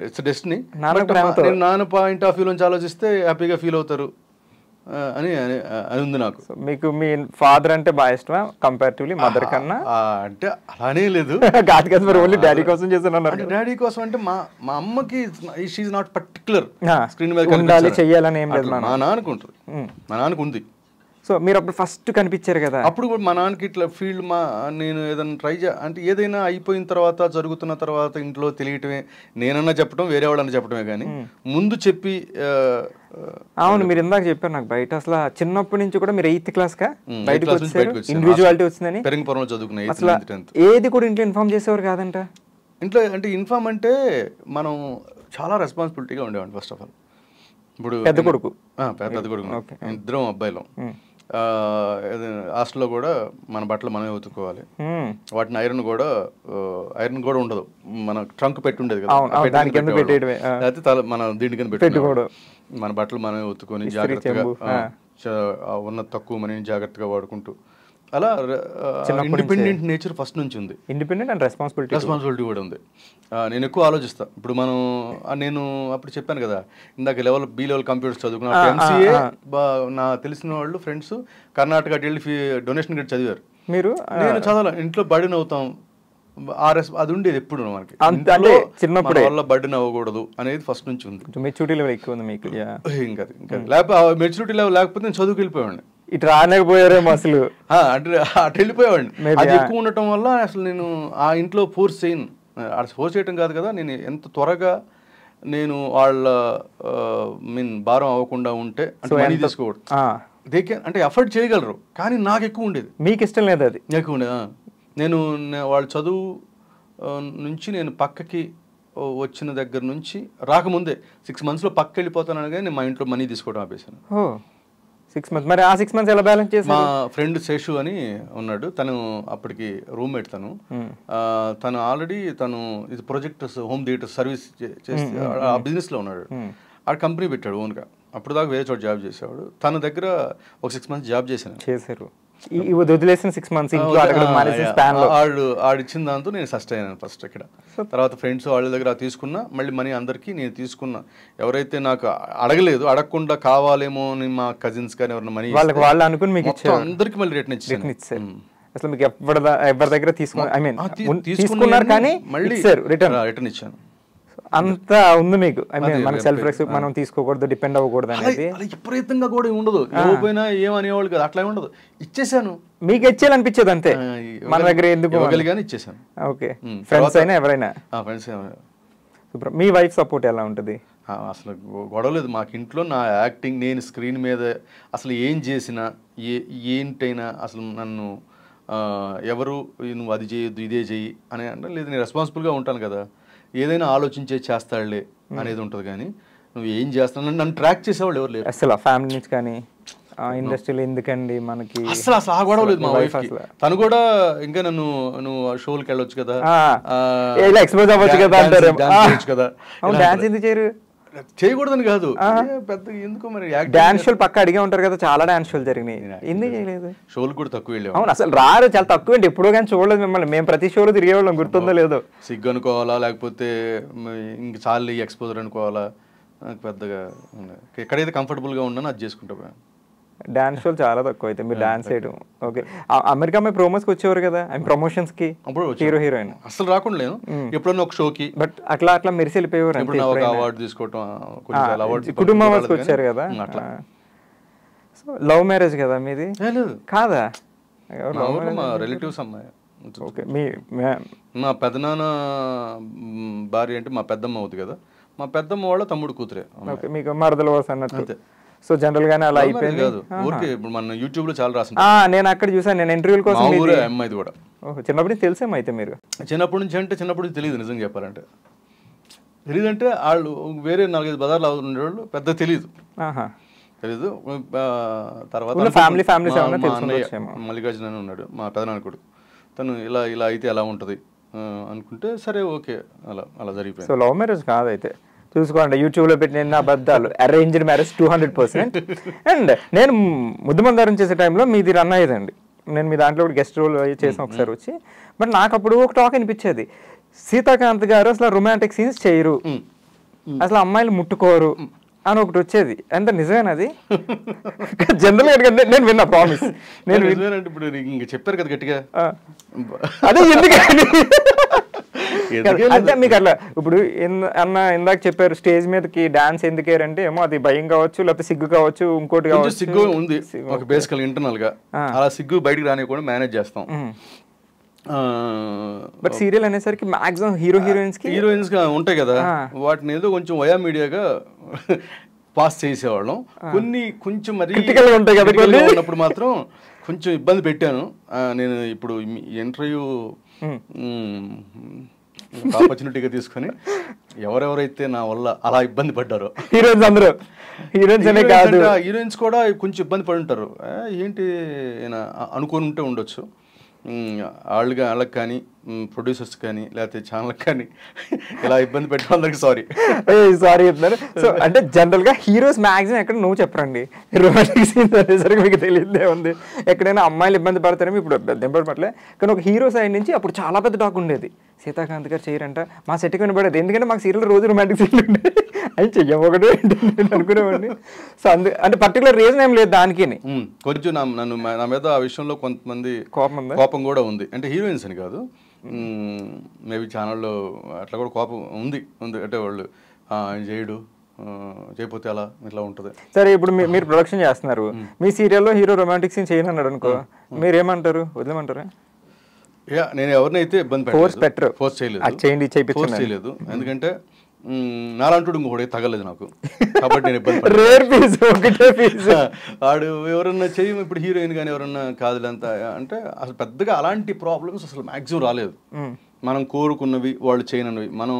ఇట్స్ డెస్టినీ. నాన్న పాయింట్ ఆఫ్ వ్యూ నుంచి ఆలోచిస్తే హ్యాపీగా ఫీల్ అవుతారు అని ఉంది నాకు. మీకు మీ ఫాదర్ అంటే బాగా ఇష్టమా కంపారిటివ్లీ మదర్ కన్నా? అంటే అలానే లేదు, కాదు కదా మరి ఓన్లీ డాడీ కోసం చేస్తున్నారు. డాడీ కోసం అంటే మా అమ్మకి she is not particular screen మీద ఉండాలి చెయ్యాలని ఏం లేదు. మా నాన్నకు ఉంటుంది, మా నాన్నకు ఉంది. సో మీరు అప్పుడు ఫస్ట్ కనిపించారు కదా, అప్పుడు కూడా మా నాన్నకి ఇట్లా ఫీల్డ్ నేను ఏదైనా ట్రై అంటే ఏదైనా అయిపోయిన తర్వాత జరుగుతున్న తర్వాత ఇంట్లో తెలియటమే, నేనన్నా చెప్పడం వేరే వాళ్ళన్నా చెప్పడమే కానీ ముందు చెప్పి. అవును మీరు ఇందాక చెప్పారు నాకు బయట అసలు చిన్నప్పటి నుంచి కూడా మీరు 8th class కా బయటకు వచ్చారు, ఇండివిజువాలిటీ వచ్చిందని. పెరంగపురంలో చదువుకున్నాయి. అసలు ఏది కూడా ఇంట్లో ఇన్ఫార్మ్ చేసేవారు కాదంట. ఇంట్లో అంటే ఇన్ఫార్మ్ అంటే మనం చాలా రెస్పాన్సిబిలిటీగా ఉండేవాడి. ఫస్ట్ ఆఫ్ ఆల్ ఇప్పుడు పెద్ద కొడుకు ఇద్దరం అబ్బాయిలు, హాస్టల్లో కూడా మన బట్టలు మనమే ఉతుక్కోవాలి, వాటిని ఐరన్ కూడా ఉండదు, మన ట్రంక్ పెట్టి ఉండేది కదా, అయితే మన దీనికని పెట్టుకోవడం, మన బట్టలు మనమే ఉతుక్కొని జాగ్రత్తగా ఉన్న తక్కువ మనని జాగ్రత్తగా వాడుకుంటూ అలా ఇండిపెండెంట్ నేచర్ ఫస్ట్ నుంచి ఉంది. ఇండిపెండెంట్ అండ్ రెస్పాన్సిబిలిటీ కూడా ఉంది. నేను ఎక్కువ ఆలోచిస్తాను. ఇప్పుడు నేను అప్పుడు చెప్పాను కదా ఇందాక బి లెవెల్ కంప్యూటర్స్ చదువుకున్నా, ఎంసీఏ నా తెలిసిన వాళ్ళు ఫ్రెండ్స్ కర్ణాటక వెళ్ళి డొనేషన్ గట్టి చదివారు. నేను చదవాలి, ఇంట్లో బర్డెన్ అవుతాం, అది ఉండేది ఎప్పుడు మనకి చిన్నప్పుడు వల్ల బర్డెన్ అవ్వకూడదు అనేది ఫస్ట్ నుంచి ఉంది. మెచ్యూరిటీ లెవెల్ ఎక్కువ ఉంది మీకు. ఇంకా లేకపోతే మెచ్యూరిటీ లెవెల్ లేకపోతే నేను చదువుకు వెళ్ళిపోయాడు. ఇటు రాలేకపోయారేమో అసలు, అంటే అటు వెళ్ళిపోయేవాడిని. అది ఎక్కువ ఉండటం వల్ల అసలు నేను ఆ ఇంట్లో ఫోర్స్ చేయను. ఫోర్స్ చేయటం కాదు కదా, నేను ఎంత త్వరగా నేను వాళ్ళ భారం అవ్వకుండా ఉంటే అంటే మనీ తీసుకోవడం అంటే ఎఫర్ట్ చేయగలరు, కానీ నాకు ఎక్కువ ఉండేది. మీకు ఇష్టం లేదు అది? ఎక్కువ ఉండేది. వాళ్ళ చదువు నుంచి నేను పక్కకి వచ్చిన దగ్గర నుంచి రాకముందే 6 monthsలో పక్క వెళ్ళిపోతాను అనగా నేను మా ఇంట్లో మనీ తీసుకోవడం ఆపేసాను. 6 months. మరి ఆ 6 months ఎలా బ్యాలెన్స్ చేశారు? మా ఫ్రెండ్ శేషు అని ఉన్నాడు, తను అప్పటికి రూమ్మేట్. తను ఆల్రెడీ ఇది ప్రొజెక్టర్స్ హోమ్ థియేటర్ సర్వీస్ చేసి ఆ బిజినెస్లో ఉన్నాడు. ఆ కంపెనీ పెట్టాడు ఓన్గా. అప్పుడు దాకా వేరే చోట జాబ్ చేసేవాడు. తన దగ్గర ఒక 6 months జాబ్ చేశారు. వదిలేసిన 6 months ఆడిచ్చిన దాంతో నేను సస్ట్ అయ్యాను ఫస్ట్ ఇక్కడ. తర్వాత ఫ్రెండ్స్ వాళ్ళ దగ్గర తీసుకున్నా, మళ్ళీ మనీ అందరికీ నేను తీసుకున్నా. ఎవరైతే నాకు అడగలేదు, అడగకుండా కావాలేమో అని మా కజిన్స్ కానీ ఎవరైనా మనీ వాళ్ళు అనుకుని మీకు అందరికి మళ్ళీ రిటర్న్ ఇచ్చాను. అసలు మీకు ఎవరి దగ్గర తీసుకున్నారు కానీ మళ్ళీ రిటర్న్ ఇచ్చాను. అంత ఉంది మీకు. మన సెల్ఫ్ రెస్పెక్ట్ మనం తీసుకోకూడదు, డిపెండ్ అవ్వకూడదు అనేది విపరీతంగా కూడా ఉండదు. ఎవరిపోయినా ఏమనేవాళ్ళు కదా, అట్లా ఉండదు. ఇచ్చేసాను, మీకు ఇచ్చేయాలనిపించేది అంతే. మన దగ్గర ఎందుకు ఇవ్వగలిగానే ఇచ్చేసాను. ఓకే, ఫ్రెండ్స్ అయినా ఎవరైనా. ఫ్రెండ్స్. మీ వైఫ్ సపోర్ట్ ఎలా ఉంటుంది? అసలు గొడవలేదు మాకు ఇంట్లో. నా యాక్టింగ్, నేను స్క్రీన్ మీద అసలు ఏం చేసినా ఏంటైనా అసలు నన్ను ఎవరు నువ్వు అది చేయొద్దు ఇదే చెయ్యి అని అంటే, లేదు నేను రెస్పాన్సిబుల్గా ఉంటాను కదా, ఏదైనా ఆలోచించే చేస్తాడులే అనేది ఉంటుంది. కానీ నువ్వు ఏం చేస్తాను నన్ను ట్రాక్ చేసేవాళ్ళు ఎవరు లేరు అసలు. ఫ్యామిలీ నుంచి కానీ ఇండస్ట్రీలో ఎందుకండి మనకి అసలు ఆ గొడవ లేదు మా వైఫ్. తను కూడా ఇంకా నువ్వు షోలకి వెళ్ళొచ్చు కదా, ఎక్స్పోజ్ అవ్వచ్చు కదా అంటారు కదా. డాన్స్ ఎందుకు చేయరు? చేయకూడదని కాదు, పెద్ద ఎందుకో మరి. డాన్స్ షోలు పక్క అడిగే ఉంటారు కదా, చాలా డాన్స్ షోలు జరిగినాయి, ఎందుకు చేయలేదు? షోలు కూడా తక్కువ వెళ్ళాము. అవును, అసలు రారు, చాలా తక్కువ అండి. ఎప్పుడో కానీ చూడలేదు మిమ్మల్ని. మేము ప్రతి షోలో తిరిగేవాళ్ళం, గుర్తుందో లేదో. సిగ్గు అనుకోవాలా, లేకపోతే ఇంక చాలు ఎక్స్పోజర్ అనుకోవాలా, నాకు పెద్దగా ఎక్కడైతే కంఫర్టబుల్గా ఉన్నానో అది చేసుకుంటా. డాన్స్ షోలు చాలా తక్కువ అయితే మీరు డాన్స్ చేయడం. ఓకే, అమెరికా అమ్మాయి ప్రోమోస్కి వచ్చేవారు కదా, ప్రమోషన్స్ కి హీరో హీరోయిన్. అసలు రాకుండా లేను, ఎప్పుడన్నా ఒక షోకి. బట్ అట్లా మెరిసి వెళ్ళిపోయేవారు. అవార్డు తీసుకోవటం, కుటుంబం వాళ్ళకి వచ్చారు కదా. సో లవ్ మ్యారేజ్ కదా మీది? కాదా? మా రిలేటివ్స్ అమ్మాయి. ఓకే, మా పెదనాన్న భార్య అంటే మా పెద్దమ్మ అవుతుంది కదా, మా పెద్దమ్మ వాళ్ళ తమ్ముడు కూతురే. ఓకే, మీకు మరదలు వరుస అన్నట్టు. సో జనరల్ గానే అలా అయిపోయింది. ఇప్పుడు మన యూట్యూబ్ లో చాలా రాసింది. నేను అక్కడ చూసాను, నేను ఇంటర్వ్యూల కోసం. అమ్మాయిది కూడా చిన్నప్పటి నుంచి తెలిసేమో అయితే మీరు? చిన్నప్పటి నుంచి అంటే చిన్నప్పటి నుంచి తెలియదు, నిజంగా చెప్పాలంటే. తెలియదంటే వాళ్ళు వేరే 4-5 బజార్లు ఉండేవాళ్ళు, పెద్ద తెలీదు. తర్వాత మల్లికార్జున అని ఉన్నాడు మా పెదనాన్న కొడుకు, తను ఇలా అయితే ఎలా ఉంటుంది అనుకుంటే సరే ఓకే అలా జరిగిపోయింది. సో లవ్ మ్యారేజ్ కాదైతే చూసుకోండి, యూట్యూబ్లో పెట్టిన అబద్ధాలు. Arranged marriage 200%. అండ్ నేను ముద్దుమందారం చేసే టైంలో మీది రన్ అయ్యేదండి. నేను మీ దాంట్లో గెస్ట్ రోల్ చేసాను ఒకసారి వచ్చి. బట్ నాకు అప్పుడు ఒక టాక్ అనిపించేది, సీతాకాంత్ గారు అసలు రొమాంటిక్ సీన్స్ చేయరు, అసలు అమ్మాయిలు ముట్టుకోరు అని ఒకటి వచ్చేది. ఎంత నిజమేనది? జనరల్గా నేను విన్నా, ప్రామిస్. నేను ఇప్పుడు ఇంకా చెప్పారు కదా గట్టిగా, అదే ఎందుకని అంటే మీకు అట్లా ఇప్పుడు ఇందాక చెప్పారు స్టేజ్ మీదకి డాన్స్ ఎందుకేరంటే ఏమో అది భయం కావచ్చు, లేకపోతే సిగ్గు కావచ్చు, ఇంకోటి కావచ్చు. సిగ్గు ఉంది బేసికల్ ఇంటర్నల్ గా, అలా సిగ్గు బయటికి రానివ్వకుండా మేనేజ్ చేస్తాం. బట్ సీరియల్ అనేసరికి మాక్సిమం హీరోయిన్స్ గా ఉంటాయి కదా, వాటిని ఏదో కొంచెం వయా మీడియాగా పాస్ చేసేవాళ్ళం. కొన్ని కొంచెం మరి ఉంటాయి కదా, ఉన్నప్పుడు మాత్రం కొంచెం ఇబ్బంది పెట్టాను నేను. ఇప్పుడు ఇంటర్వ్యూ ఆపర్చునిటీగా తీసుకొని ఎవరెవరైతే నా వల్ల అలా ఇబ్బంది పడ్డారో, హీరోయిన్స్ కూడా కొంచెం ఇబ్బంది పడి ఉంటారు. ఏంటి అనుకొని ఉంటే ఉండొచ్చు, వాళ్ళకి కానీ ప్రొడ్యూసర్స్ కానీ లేకపోతే ఛానల్కి కానీ ఇలా ఇబ్బంది పెట్టడం అందరికి సారీ చెప్తున్నారు. సో అంటే జనరల్ గా హీరోస్ మాక్సిమం ఎక్కడ నువ్వు చెప్పండి, రొమాంటిక్ సీన్స్ అనేసరికి మీకు తెలియదే ఉంది. ఎక్కడైనా అమ్మాయిలు ఇబ్బంది పడతారేమో, ఇప్పుడు ఇబ్బంది పడలే. కానీ ఒక హీరో సైడ్ నుంచి అప్పుడు చాలా పెద్ద టాక్ ఉండేది, సీతాకాంత్ గారు చేయరంట. మా సెట్కి వినపడేది, ఎందుకంటే మాకు సీరియల్ రోజు రొమాంటిక్ సీన్లు ఉండేది. అది చెయ్యకూడదు అనుకునేవాడిని. సో అంటే పర్టికులర్ రీజన్ ఏం లేదు దానికి. కొంచెం నా మీద ఆ విషయంలో కొంతమంది కోపం కూడా ఉంది. అంటే హీరోయిన్స్ అని కాదు, మేబీ ఛానల్లో అట్లా కూడా కోపం ఉంది. అంటే వాళ్ళు ఆయన చేయడు, చేయకపోతే అలా ఇట్లా ఉంటుంది. సరే, ఇప్పుడు మీరు ప్రొడక్షన్ చేస్తున్నారు, మీ సీరియల్లో హీరో రొమాంటిక్ సీన్ చేయనన్నాడు అనుకో, మీరేమంటారు? వదిలేమంటారా? నేను ఎవరినైతే ఇబ్బంది ఫోర్స్ చేయలేదు. ఎందుకంటే నాలంటుడు ఇంకొకటి తగలేదు నాకు, కాబట్టి నేను ఇబ్బంది వాడు ఎవరన్నా చెయ్యి. ఇప్పుడు హీరోయిన్ కానీ ఎవరన్నా కాదులంతా అంటే అసలు పెద్దగా అలాంటి ప్రాబ్లమ్స్ అసలు మ్యాక్సిమం రాలేదు. మనం కోరుకున్నవి వాళ్ళు చేయనవి మనం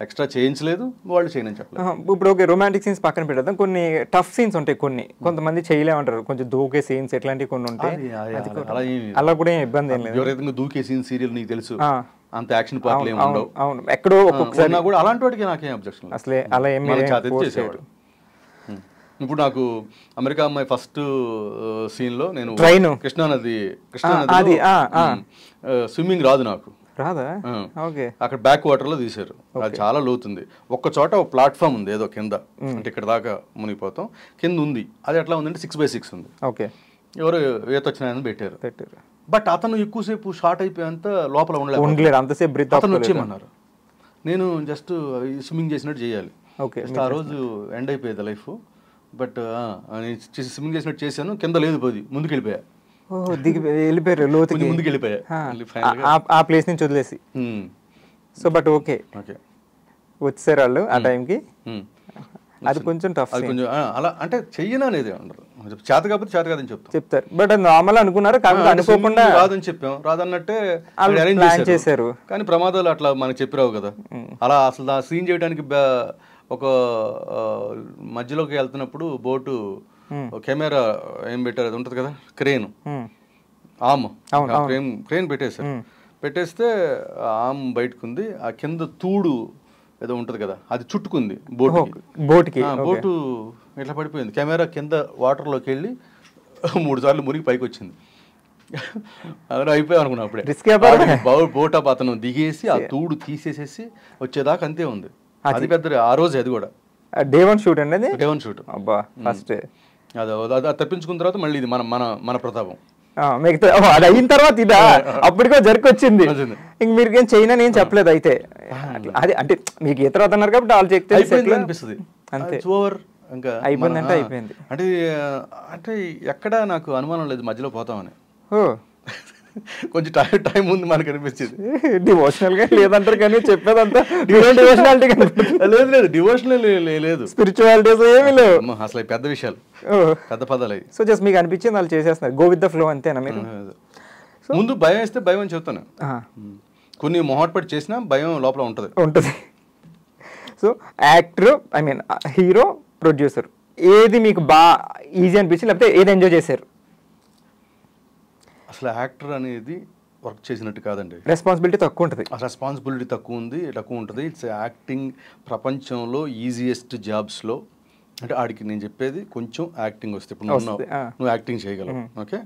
ఎక్స్ట్రా చేయించలేదు, వాళ్ళు చేయనని చెప్పలేదు. ఇప్పుడు ఓకే, రొమాంటిక్ సీన్స్ పక్కన పెట్టేద్దాం. కొన్ని టఫ్ సీన్స్ ఉంటాయి, కొంతమంది చేయలేమంటారు, కొంచెం దూకే సీన్స్ ఎట్లాంటివి కొన్ని ఉంటాయి. అలా కూడా ఇబ్బంది ఏం లేదు. ఎవరైతే దూకే సీన్స్ సీరియల్ నీకు తెలుసు, అంత యాక్షన్ పార్ట్లు ఏమి ఉండవు. అవును, ఎక్కడో ఒక్కొక్కసారి ఉన్నా కూడా అలాంటి వాటికి నాకేం అబ్జెక్షన్ అసలే అలా ఏమి చేసేవాడు. ఇప్పుడు నాకు అమెరికా అమ్మాయి ఫస్ట్ సీన్లో నేను కృష్ణానది స్విమ్మింగ్ రాదు నాకు, రాదా? ఓకే. అక్కడ బ్యాక్ వాటర్ లో తీశారు, అది చాలా లోతుంది. ఒక్క చోట ఒక ప్లాట్ఫామ్ ఉంది ఏదో కింద, అంటే ఇక్కడ దాకా మునిగిపోతాం, కింద ఉంది. అది ఎట్లా ఉందంటే 6x6 ఉంది. ఓకే. ఎవరు ఈత వచ్చిన పెట్టారు. బట్ అతను ఎక్కువసేపు షార్ట్ అయిపోయేంత లోపల ఉండలేరు, అంతసేపు బ్రీత్ అతను వచ్చేయమన్నారు. నేను జస్ట్ స్విమ్మింగ్ చేసినట్టు చేయాలి. ఆ రోజు ఎండ్ అయిపోయేది లైఫ్. బట్ స్విమ్మింగ్ చేసినట్టు చేశాను, కింద లేదు పోది, ముందుకు వెళ్ళిపోయా. దిగి వెళ్ళిపోయారు లోతుకి, ముందుకు వెళ్ళిపోయా ఆ ప్లేస్ నుంచి వదిలేసి. సో బట్ ఓకే వచ్చారు వాళ్ళు ఆ టైంకి. అది కొంచెం టఫ్, అది కొంచెం అలా అంటే చెయ్యను అనేది ఉండదు, చేత కాకపోతే చేత కాదని చెప్తారు. బట్ అది నార్మల్ అనుకున్నారు, కాకపోతే అనుకోకుండా రాదని చెప్పాం, రాదన్నట్టే ప్లాన్ చేశారు. కానీ ప్రమాదాలు అట్లా మనకి చెప్పిరావు కదా. అలా అసలు ఆ సీన్ చేయడానికి ఒక మధ్యలోకి వెళ్తున్నప్పుడు బోటు కెమెరా ఏం పెట్టారు, అది ఉంటుంది కదా క్రేన్ ఆమ్, క్రేన్ పెట్టేశారు. పెట్టేస్తే ఆమ్ బయటకు ఉంది, ఆ కింద తూడు ఏదో ఉంటది కదా అది చుట్టుకుంది బోటుకి. బోటు ఇట్లా పడిపోయింది. కెమెరా కింద వాటర్లోకి వెళ్ళి 3 సార్లు మునిగి పైకి వచ్చింది. అదే అయిపోయాం అనుకున్నా అప్పుడే. బోట్ అతను దిగేసి ఆ తూడు తీసేసేసి వచ్చేదాకా అంతే ఉంది. అది పెద్ద ఆ రోజు, అది కూడా డే 1 షూట్ అండి, అది డే 1 షూట్. అబ్బా ఫస్ట్ అది తప్పించుకున్న తర్వాత మళ్ళీ ఇది మన మన మన ప్రతాపం. మిగతా అది అయిన తర్వాత ఇదా అప్పటికో జరికొచ్చింది. ఇంక మీరు ఏం చైనా నేను చెప్పలేదు అయితే. అది అంటే మీకు ఈత రాదు అన్నారు కాబట్టి వాళ్ళు చెప్తే అనిపిస్తుంది అంతే, ఓవర్ ఇంకా అయిపోయిందంటే అయిపోయింది. అంటే అంటే ఎక్కడ నాకు అనుమానం లేదు మధ్యలో పోతామని. కొంచెం టైం ఉంది మనకు అనిపించింది. డివోషనల్ గా లేదంటారు కానీ చెప్పేదంతా డివోషనాలిటీ లేదు, లేదు డివోషనల్ లేదు, స్పిరిచువాలిటీస్ ఏమీ లేవు అసలు పెద్ద విషయాలు, పెద్ద పదాలు అవి. సో జస్ట్ మీకు అనిపించింది వాళ్ళు చేసేస్తున్నారు, గో విత్ ద ఫ్లో అంతేనా మీరు? ముందు భయం వేస్తే భయం అని చెప్తాను, కొన్ని మొహాటపడి చేసినా భయం లోపల ఉంటుంది. So actor, I mean hero, producer, ఏది మీకు బాగా ఈజీ అనిపించింది లేకపోతే ఏది ఎంజాయ్ చేశారు? అసలు యాక్టర్ అనేది వర్క్ చేసినట్టు కాదండి, రెస్పాన్సిబిలిటీ తక్కువ ఉంటుంది. రెస్పాన్సిబిలిటీ తక్కువ ఉంటుంది. ఇట్స్ యాక్టింగ్ ప్రపంచంలో ఈజియెస్ట్ జాబ్స్లో. అంటే ఆడికి నేను చెప్పేది కొంచెం యాక్టింగ్ వస్తే, ఇప్పుడు నువ్వు యాక్టింగ్ చేయగలవు, ఓకే,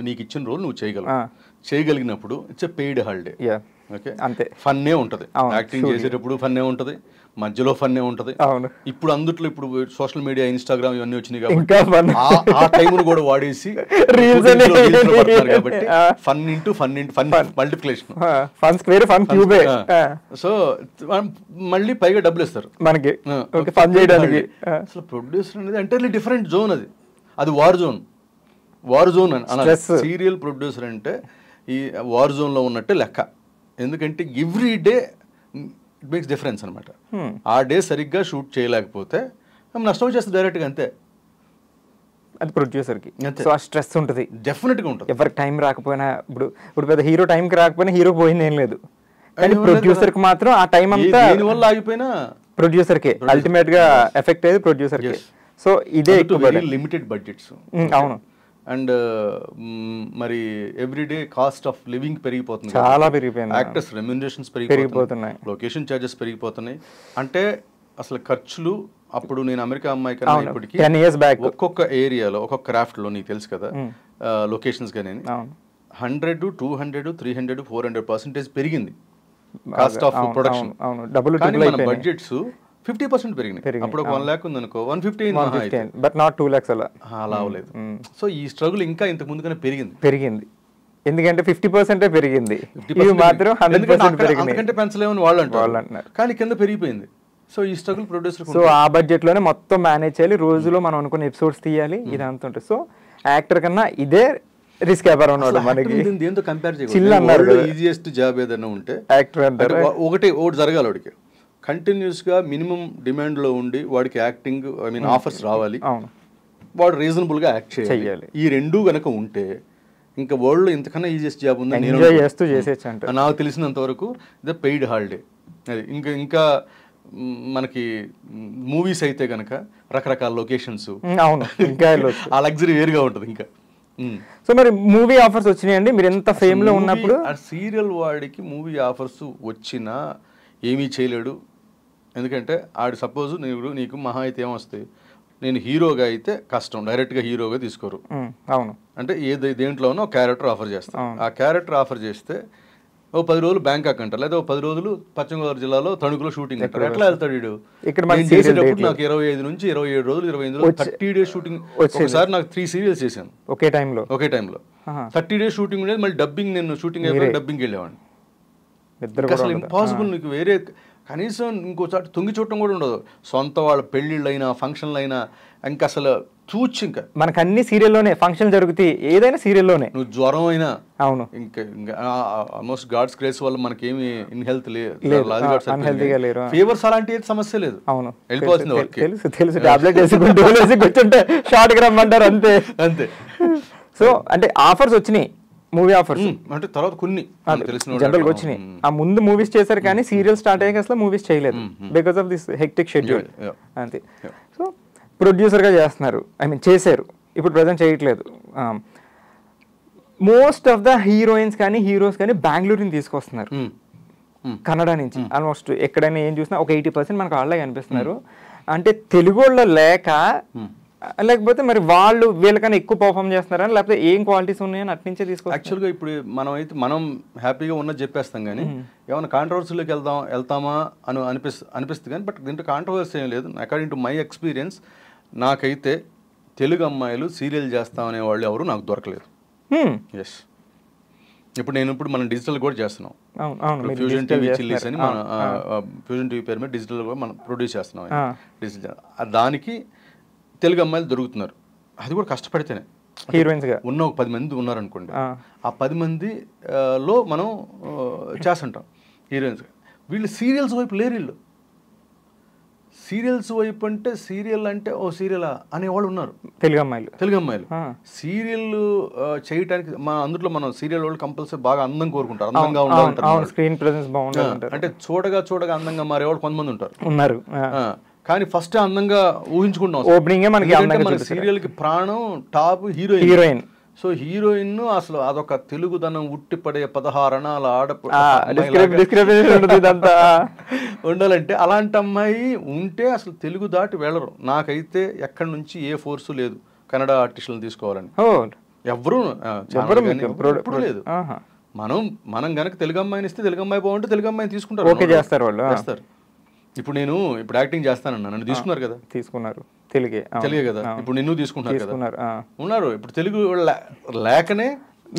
నీకు ఇచ్చిన రోల్ నువ్వు చేయగలిగినప్పుడు it's a paid holiday, okay, అంతే. ఫన్నే ఉంటుంది, యాక్టింగ్ చేసేటప్పుడు ఫన్నే ఉంటుంది, మధ్యలో ఫన్నే ఉంటుంది. ఇప్పుడు అందుట్లో ఇప్పుడు సోషల్ మీడియా, ఇన్స్టాగ్రామ్ ఇవన్నీ వచ్చినాయి కాబట్టి ఆ టైంను కూడా వాడేసి కాబట్టి fun into fun multiplication, so మళ్ళీ పైగా డబ్బులు ఇస్తారు మనకి ఫన్ చేయడానికి. అసలు ప్రొడ్యూసర్ అనేది ఎంటైర్లీ డిఫరెంట్ జోన్, అది వార్ జోన్ అని. సీరియల్ ప్రొడ్యూసర్ అంటే ఈ వార్ జోన్లో ఉన్నట్టే లెక్క. ఎందుకంటే every day it makes difference అనమాట. ఆ డే సరిగ్గా షూట్ చేయలేకపోతే నష్టం వచ్చేస్తుంది డైరెక్ట్గా, అంతే. అది ప్రొడ్యూసర్కి సో ఆ స్ట్రెస్ ఉంటుంది, డెఫినెట్గా ఉంటుంది. ఎవరికి టైం రాకపోయినా, ఇప్పుడు పెద్ద హీరో టైంకి రాకపోయినా హీరోకి పోయింది ఏం లేదు, కానీ ప్రొడ్యూసర్కి మాత్రం ఆ టైం అంతా దీనివల్ల ఆగిపోయినా ప్రొడ్యూసర్కే అల్టిమేట్ గా ఎఫెక్ట్ అయ్యేది ప్రొడ్యూసర్కి. సో ఇదే లిమిటెడ్ బడ్జెట్స్. అవును. అండ్ మరి ఎవ్రీడే కాస్ట్ ఆఫ్ లివింగ్ పెరిగిపోతుంది, చాలా పెరిగిపోయింది. యాక్టర్స్ రెమ్యునరేషన్స్ పెరిగిపోతున్నాయి, లొకేషన్ చార్జెస్ పెరిగిపోతున్నాయి. అంటే అసలు ఖర్చులు అప్పుడు నేను అమెరికా అమ్మాయి కన్నా ఇప్పటికి 10 years back ఒక్కొక్క ఏరియాలో ఒక్కొక్క క్రాఫ్ట్లో నీకు తెలుసు కదా లొకేషన్స్ కానీ 100, 200, 300, 400% పెరిగింది కాస్ట్ ఆఫ్ ప్రొడక్షన్. కానీ మన బడ్జెట్స్ 50% పెరిగినాయి. అప్పుడు ఒక 1 lakh ఉంది అనుకో, 115 బట్ నాట్ 2 lakhs అలా అవ్వలేదు. సో ఈ స్ట్రగుల్ ఇంకా ఇంతకు ముందుగానే పెరిగింది, ఎందుకంటే 50% పెరిగింది, ఇది మాత్రం 100% పెరిగింది. ఎందుకంటే పెంచలేమని వాళ్ళు అంటారు, కానీ కింద పెరిగిపోయింది. సో ఈ స్ట్రగుల్ ప్రొడ్యూసర్, సో ఆ బడ్జెట్ లోనే మొత్తం మేనేజ్ చేయాలి, రోజులో మనం అనుకున్న ఎపిసోడ్స్ తీయాలి, ఇదంతా ఉంటుంది. సో యాక్టర్ కన్నా ఇదే రిస్క్ వ్యాపారం ఉన్నాడు మనకి. దేంతో కంపేర్ చేయకూడదు. ఈజియెస్ట్ జాబ్ ఏదైనా ఉంటే యాక్టర్ అంటే ఒకటి జరగాలి, వాడికి కంటిన్యూస్గా మినిమం డిమాండ్లో ఉండి వాడికి యాక్టింగ్ ఐ మీన్ ఆఫర్స్ రావాలి, వాడు రీజనబుల్గా యాక్ట్ చేయాలి. ఈ రెండు కనుక ఉంటే ఇంకా వరల్డ్లో ఇంతకన్నా ఈజియెస్ట్ జాబ్ ఉందని నేను నాకు తెలిసినంత వరకు ద పెయిడ్ హాలిడే. అది ఇంకా మనకి మూవీస్ అయితే కనుక రకరకాల లొకేషన్స్, ఆ లగ్జరీ వేరుగా ఉంటుంది. ఇంకా సో మరి మూవీ ఆఫర్స్ వచ్చినాయండి మీరు ఎంత ఫేమ్ లో ఉన్నప్పుడు? సీరియల్ వాడికి మూవీ ఆఫర్స్ వచ్చినా ఏమీ చేయలేడు. ఎందుకంటే ఆడు సపోజ్ నీకు మహా అయితే ఏమొస్తాయి, నేను హీరోగా అయితే కష్టం, డైరెక్ట్గా హీరోగా తీసుకోరు. అవును, అంటే దేంట్లోనో క్యారెక్టర్ ఆఫర్ చేస్తాం. ఆ క్యారెక్టర్ ఆఫర్ చేస్తే 10 రోజులు బ్యాంకాక్ అంటారు, లేదా 10 రోజులు పశ్చిమ గోదావరి జిల్లాలో తణుకులో షూటింగ్ అంటారు. ఎట్లా వెళ్తాడు వీడు? నేను చేసేటప్పుడు నాకు 25 నుంచి 27 రోజులు 28 రోజులు 30 డేస్ షూటింగ్. ఒకసారి నాకు 3 సీరియల్స్ చేశాను ఒకే టైంలో 30 డేస్ షూటింగ్ ఉండేది. మళ్ళీ డబ్బింగ్, నేను షూటింగ్ అయిపోయి డబ్బింగ్కి వెళ్ళేవాడిని. అసలు ఇంపాసిబుల్. నీకు వేరే కనీసం ఇంకోసారి తొంగి చూడటం కూడా ఉండదు. సొంత వాళ్ళ పెళ్ళిళ్ళు అయినా ఫంక్షన్లు అయినా ఇంకా అసలు చూచి, ఇంకా మనకు అన్ని సీరియల్లోనే ఫంక్షన్ జరుగుతాయి, ఏదైనా సీరియల్లోనే. నువ్వు జ్వరం అయినా అవును, ఇంకా ఆల్మోస్ట్ గాడ్స్ గ్రేస్ వల్ల మనకేమి ఇన్ హెల్త్ లేదు, ఫీవర్స్ అలాంటి సమస్య లేదు. అవును, వెళ్ళిపోవాల్సింది. తెలుసు టాబ్లెట్ వేసి కూర్చుంటే షార్ట్ గా రమ్మంటారు అంతే అంతే. సో అంటే ఆఫర్స్ వచ్చినాయి, మూవీ ఆఫర్స్ అంటే తర్వాత కొన్ని జనరల్ గా వచ్చినాయి. ఆ ముందు మూవీస్ చేశారు కానీ సీరియల్ స్టార్ట్ అయ్యాక అసలు మూవీస్ చేయలేదు because of this hectic schedule అంతే. సో ప్రొడ్యూసర్ గా చేస్తున్నారు, ఐ మీన్ చేశారు, ఇప్పుడు ప్రజెంట్ చేయట్లేదు. మోస్ట్ ఆఫ్ ద హీరోయిన్స్ కానీ హీరోస్ కానీ బెంగళూరుని తీసుకొస్తున్నారు కన్నడ నుంచి. ఆల్మోస్ట్ ఎక్కడైనా ఏం చూసినా ఒక 80% మనకు వాళ్ళే కనిపిస్తున్నారు. అంటే తెలుగు వాళ్ళు లేక, లేకపోతే మరి వాళ్ళు వీళ్ళకన్నా ఎక్కువ పర్ఫామ్ చేస్తున్నారని, లేకపోతే ఏం క్వాలిటీస్ ఉన్నాయని అట్నుంచే తీసుకో. యాక్చువల్గా ఇప్పుడు మనం హ్యాపీగా ఉన్నది చెప్పేస్తాం కానీ ఏమైనా కాంట్రవర్సీలోకి వెళ్తామా అని అనిపిస్తుంది కానీ, బట్ దీంట్లో కాంట్రవర్సీ ఏం లేదు. అకార్డింగ్ టు మై ఎక్స్పీరియన్స్ నాకైతే తెలుగు అమ్మాయిలు సీరియల్ చేస్తామనే వాళ్ళు ఎవరు నాకు దొరకలేదు. ఎస్, ఇప్పుడు మనం డిజిటల్ కూడా చేస్తున్నాం. ఫ్యూజన్ టీవీ చిల్లీస్ అని మన ఫ్యూజన్ టీవీ పేరు మీద డిజిటల్ కూడా మనం ప్రొడ్యూస్ చేస్తున్నాం. డిజిటల్ దానికి తెలుగు అమ్మాయిలు దొరుకుతున్నారు. అది కూడా కష్టపడితేనే. హీరోయిన్స్గా ఉన్న ఒక 10 మంది ఉన్నారనుకోండి, ఆ 10 మందిలో మనం చేస్తుంటాం హీరోయిన్స్గా. వీళ్ళు సీరియల్స్ వైపు లేరు. వీళ్ళు సీరియల్స్ వైపు అంటే సీరియల్ అంటే ఓ సీరియలా అనేవాళ్ళు ఉన్నారు తెలుగు అమ్మాయిలు. సీరియల్ చేయడానికి అందులో మనం సీరియల్ వాళ్ళు కంపల్సరీ బాగా అందం కోరుకుంటారు, అందంగా ఉండాలంటారు, స్క్రీన్ ప్రెజెన్స్ బాగుండాలి. అంటే చూడగా అందంగా మారేవాళ్ళు కొంతమంది ఉన్నారు. కానీ ఫస్ట్ అందంగా ఊహించుకుంటాం. మన సీరియల్ కి ప్రాణం టాప్ హీరోయిన్. సో హీరోయిన్ అసలు అదొక తెలుగుదనం ఉట్టిపడే 16 అణాల ఉండాలంటే అలాంటి అమ్మాయి ఉంటే అసలు తెలుగు దాటి వెళ్ళరు. నాకైతే ఎక్కడి నుంచి ఏ ఫోర్సు లేదు కన్నడ ఆర్టిస్టులను తీసుకోవాలని. ఎవరు లేదు. మనం గనక తెలుగు అమ్మాయిని ఇస్తే తెలుగు అమ్మాయి బాగుంటే తెలుగు అమ్మాయిని తీసుకుంటారు, చేస్తారు. ఇప్పుడు యాక్టింగ్ చేస్తానన్నా, నన్ను తీసుకున్నారు కదా, తెలుగే కదా. ఇప్పుడు నిన్ను తీసుకుంటున్నారు కదా, ఉన్నారు. ఇప్పుడు తెలుగు లేకనే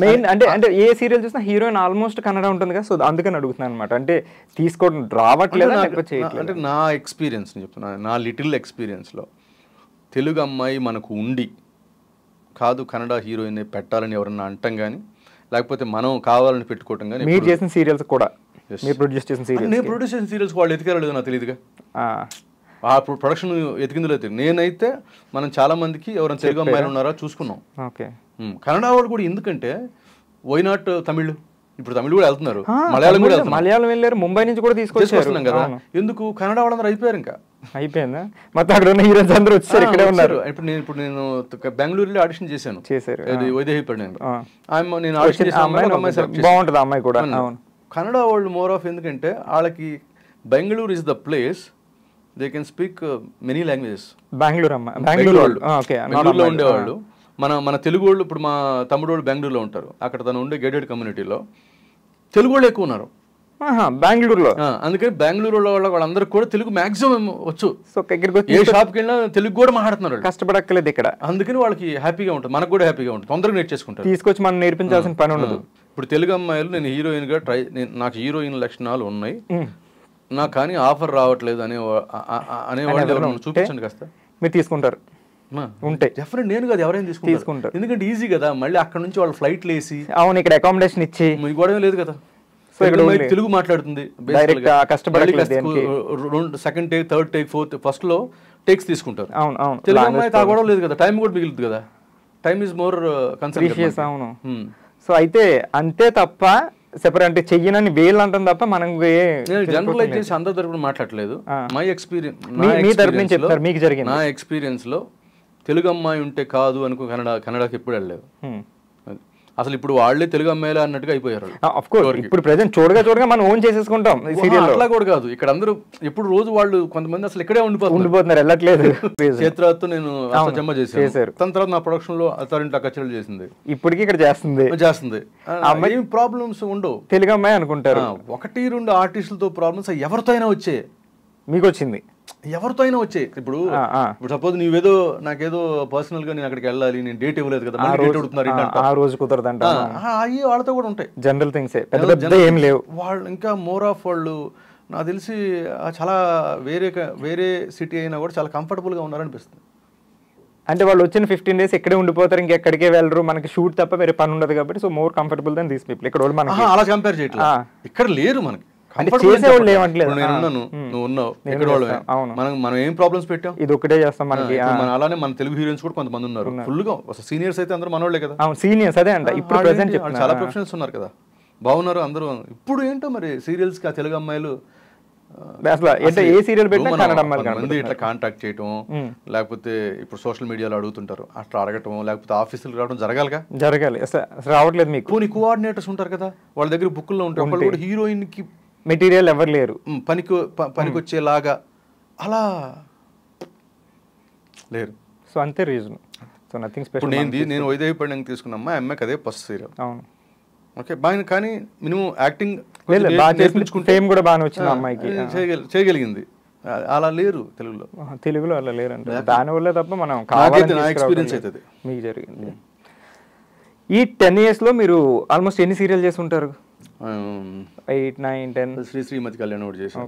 మెయిన్ అంటే ఏ సీరియల్ చూసినా హీరోయిన్ ఆల్మోస్ట్ కన్నడ ఉంటుంది కదా. సో అందుకని అడుగుతున్నాను అనమాట. అంటే తీసుకోవడం రావట్లేదు అంటే నా ఎక్స్పీరియన్స్ చెప్తున్నా, నా లిటిల్ ఎక్స్పీరియన్స్లో తెలుగు అమ్మాయి మనకు ఉండి కాదు కన్నడ హీరోయిన్ పెట్టాలని ఎవరన్నా అంటాం కానీ, లేకపోతే మనం కావాలని పెట్టుకోవటం కానీ. మీరు చేసిన సీరియల్స్ కూడా, నేను ప్రొడ్యూస్ చేసిన సీరియల్స్ వాళ్ళు ఎతికారలేదు నాకు తెలియదుగా. ఆ ప్రొడక్షన్ ఎతికిందో లేదు. నేనైతే మనం చాలా మందికి ఎవరైనా తెలుగు అమ్మాయిలు ఉన్నారా చూసుకున్నాం. కన్నడ వాళ్ళు కూడా, ఎందుకంటే వై నాట్ తమిళ్, ఇప్పుడు తమిళ్ కూడా వెళ్తున్నారు, మలయాళం వెళ్ళారు, ముంబై నుంచి కూడా తీసుకొచ్చేస్తున్నాం కదా. ఎందుకు కన్నడ వాళ్ళందరూ అయిపోయారు, ఇంకా అయిపోయిందా మొత్తం అక్కడ ఉన్న హీరోస్ అందరూ వచ్చారు, ఇక్కడే ఉన్నారు. ఇప్పుడు నేను బెంగళూరులో ఆడిషన్ చేశాను, వైదేహిపడి నేను ఆడిషన్ చేశాను. బాగుంటుంది అమ్మాయి కూడా. కన్నడ వాళ్ళు మోర్ ఆఫ్, ఎందుకంటే వాళ్ళకి Bengaluru is the place they can speak many languages. బెంగళూరులో ఉండేవాళ్ళు మన తెలుగు వాళ్ళు, ఇప్పుడు మా తమ్ముడు వాళ్ళు బెంగళూరులో ఉంటారు, అక్కడ తను ఉండే గేటెడ్ కమ్యూనిటీలో తెలుగు వాళ్ళు ఎక్కువ ఉన్నారు బెంగళూరులో. అందుకని బెంగళూరులో వాళ్ళందరికీ కూడా తెలుగు మాక్సిమం వచ్చు. ఏ షాప్కి వెళ్ళినా తెలుగు కూడా మాట్లాడుతున్నారు, కష్టపడక్కలేదు ఇక్కడ. అందుకని వాళ్ళకి హ్యాపీగా ఉంటుంది, మనకు కూడా హ్యాపీగా ఉంటుంది, తొందరగా నేర్చేసుకుంటారు. తీసుకొచ్చి మనం నేర్పించాల్సిన పని ఉండదు. ఇప్పుడు తెలుగు అమ్మాయిలు, నేను హీరోయిన్గా నాకు హీరోయిన్ లక్షణాలు ఉన్నాయి, నాకు కానీ ఆఫర్ రావట్లేదు అనేవాళ్ళు చూపించండి కాస్త, మీరు తీసుకుంటారు. ఉంటాయి డెఫినెట్, నేను కదా ఎవరైనా తీసుకుంటారు, ఎందుకంటే ఈజీ కదా. మళ్ళీ అక్కడ నుంచి వాళ్ళు ఫ్లైట్లు వేసి, అవును, ఇక్కడ అకామిడేషన్ ఇచ్చి గొడవ లేదు కదా. తెలుగు మాట్లాడుతుంది, second take, third take, fourth, first లో టేక్స్ తీసుకుంటారు. తెలుగు అమ్మాయి ఆ గొడవ లేదు కదా, టైం కూడా మిగులుతుంది కదా. Time is more concern. అవును. సో అయితే అంతే తప్ప సెపరేట్ అంటే చెయ్యనని వేలు అంటాం తప్ప మనం జనరలైజ్ చేసి అందరి తరపున మాట్లాడలేదు. మై ఎక్స్పీరియన్స్, నా ఎక్స్పీరియన్స్ లో తెలుగు అమ్మాయి ఉంటే కాదు అనుకో కన్నడకి ఎప్పుడు వెళ్ళలేదు. అసలు ఇప్పుడు వాళ్ళే తెలుగు అమ్మాయిలే అన్నట్టుగా అయిపోయారు. ఇప్పుడు ప్రెసెంట్ చూడగా మనం ఓన్ చేసేసుకుంటాం సీరియల్. అట్లా కూడా కాదు, ఇక్కడ అందరూ ఎప్పుడు రోజు వాళ్ళు కొంతమంది అసలు ఇక్కడే ఉండిపోతున్నారు, వెళ్ళట్లేదు. చేతురాతో నేను జమ చేశారు, తన తర్వాత నా ప్రొడక్షన్ లో అత్తారింట్లో కచ్చలు చేసింది, ఇప్పటికీ ఇక్కడ చేస్తుంది. ఏం ప్రాబ్లమ్స్ ఉండవు, తెలుగు అమ్మాయి అనుకుంటారు. 1-2 ఆర్టిస్టులతో ప్రాబ్లమ్స్ ఎవరితో అయినా వచ్చే, మీకు వచ్చింది ఎవరితో అయినా వచ్చే. ఇప్పుడు సపోజ్ నువ్వేదో నాకేదో పర్సనల్ గా నేను అక్కడికి వెళ్ళాలి, నేను డేట్ ఇవ్వలేదు కదా, ఆ రోజు కుదరదంట, అవి వాళ్ళతో కూడా ఉంటాయి. జనరల్ థింగ్స్ ఏం లేవు. వాళ్ళు ఇంకా మోర్ ఆఫ్ వాళ్ళు నాకు తెలిసి చాలా వేరే సిటీ అయినా కూడా చాలా కంఫర్టబుల్ గా ఉన్నారనిపిస్తుంది. అంటే వాళ్ళు వచ్చిన 15 days ఇక్కడే ఉండిపోతారు, ఇంకెక్కడికే వెళ్ళరు, మనకి షూట్ తప్ప వేరే పని ఉండదు కాబట్టి. So more comfortable then these people. ఇక్కడ వాళ్ళు మనకి అలా కంపేర్ చేయట్లేదు, ఇక్కడ లేరు మనకి చేసేవాళ్ళు ఏమంటలేదు. నేను ఉన్నాను, నువ్వు ఉన్నావు, ఇక్కడ వాళ్ళు మనం ఏం ప్రాబ్లమ్స్ పెట్టాం, ఇది ఒకటే చేస్తాం మనకి. అలానే మన తెలుగు హీరోయిన్స్ కూడా కొంతమంది ఉన్నారు ఫుల్ గా. సీనియర్స్ అయితే అందరూ మనోళ్లే కదా. సీనియర్స్ అదే అంట ఇప్పుడు ప్రెసెంట్ చాలా ప్రొఫెషనల్స్ ఉన్నారు కదా, బాగున్నారు అందరూ. ఇప్పుడు ఏంటో మరి సీరియల్స్ కి ఆ తెలుగు అమ్మాయిలు అసలు ఏ సీరియల్ పెట్టినా కన్నడ అమ్మాయిలు ఇట్లా కాంటాక్ట్ చేయటం, లేకపోతే ఇప్పుడు సోషల్ మీడియాలో అడుగుతుంటారు అట్లా అడగటం, లేకపోతే ఆఫీసులకు రావడం జరగాలి. అసలు రావట్లేదు మీకు. కొన్ని కోఆర్డినేటర్స్ ఉంటారు కదా, వాళ్ళ దగ్గర బుక్కుల్లో ఉంటారు, వాళ్ళు కూడా హీరోయిన్ కి మెటీరియల్ ఎవరు లేరు పనికొచ్చేలాగా అలా లేరు. సో అంతే రీజన్. So nothing special. నేను వైదేహి పండుగ తీసుకున్నమ్మా, అమ్మాయికి అదే ఫస్ట్ సీరియల్. అవును, ఓకే బాగా. కానీ మినిమం యాక్టింగ్ కూడా బాగా వచ్చింది అమ్మాయికి, చేయగలిగింది. అలా లేరు తెలుగులో అలా లేరు అంటే దానివల్ల తప్ప మనం ఎక్స్పీరియన్స్ అవుతుంది మీకు జరిగింది. ఈ 10 years లో మీరు ఆల్మోస్ట్ ఎన్ని సీరియల్ చేసి ఉంటారు? 8, 9, 10. శ్రీమతి కళ్యాణ్ ఒకటి చేసాం.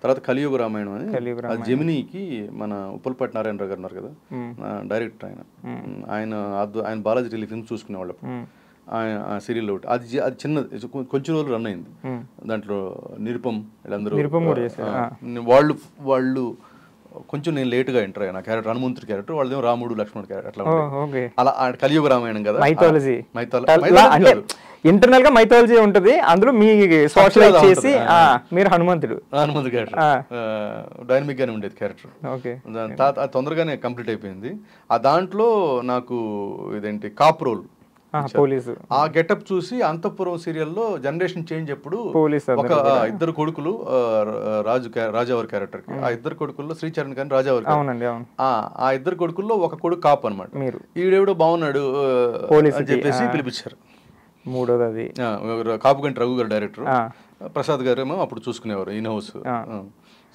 తర్వాత కలియుగ రామాయణం అని జెమినీకి మన ఉప్పలపాటి నారాయణరావు గారు ఉన్నారు కదా డైరెక్టర్, ఆయన బాలాజీ టెలి ఫిల్మ్స్ చూసుకునేవాళ్ళు. ఆయన సీరియల్ ఒకటి అది చిన్న కొంచెం రోజులు రన్ అయింది. దాంట్లో నిరుపం వీళ్ళందరూ వాళ్ళు కొంచెం నేను లేట్గా ఎంటర్ అయ్యాను. క్యారెక్టర్ హనుమంతుడి క్యారెక్టర్, వాళ్ళదేమో రాముడు లక్ష్మణుడు క్యారెక్టర్ అట్లా. అలా కలియుగ రామాయణం కదా, మైథాలజీ ఇంటర్నల్ గా మైథాలజీ ఉంటుంది, అందులో మీ సోషలైజ్ చేసి మీరు హనుమంతుడు క్యారెక్టర్ డైనమిక్ గానే ఉండేది క్యారెక్టర్. తొందరగానే కంప్లీట్ అయిపోయింది. ఆ దాంట్లో నాకు ఇదేంటి కాప్ రోల్ పోలీసు, ఆ గెటప్ చూసి అంతఃపురం సీరియల్లో జనరేషన్ చేంజ్ అప్పుడు ఒక ఇద్దరు కొడుకులు రాజావారి క్యారెక్టర్ కి, ఆ ఇద్దరు కొడుకుల్లో శ్రీచరణ్ కానీ రాజావారి, ఆ ఇద్దరు కొడుకుల్లో ఒక కొడుకు కాపు అనమాట. ఈడెవడో బాగున్నాడు అని చెప్పేసి పిలిపించారు. మూడోది అది కాపు గంటి రఘు గారు డైరెక్టర్, ప్రసాద్ గారు ఏమో అప్పుడు చూసుకునేవారు ఇన్ హౌస్.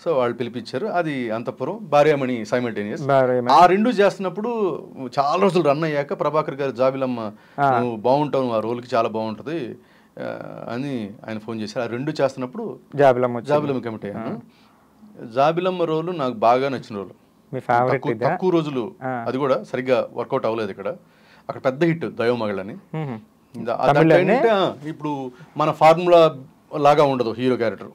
సో వాళ్ళు పిలిపించారు. అది అంతఃపురం, భార్యామణి సైమల్టేనియస్. ఆ రెండు చేస్తున్నప్పుడు చాలా రోజులు రన్ అయ్యాక ప్రభాకర్ గారు జాబిలమ్మ నువ్వు బాగుంటావు, ఆ రోల్కి చాలా బాగుంటుంది అని ఆయన ఫోన్ చేశారు. ఆ రెండు చేస్తున్నప్పుడు జాబిలమ్మ కమిట్ అయ్యాను. జాబిలమ్మ రోలు నాకు బాగా నచ్చిన రోలు, తక్కువ రోజులు, అది కూడా సరిగ్గా వర్కౌట్ అవ్వలేదు ఇక్కడ. అక్కడ పెద్ద హిట్ దైవమగళని. ఇప్పుడు మన ఫార్ములా లాగా ఉండదు హీరో క్యారెక్టర్,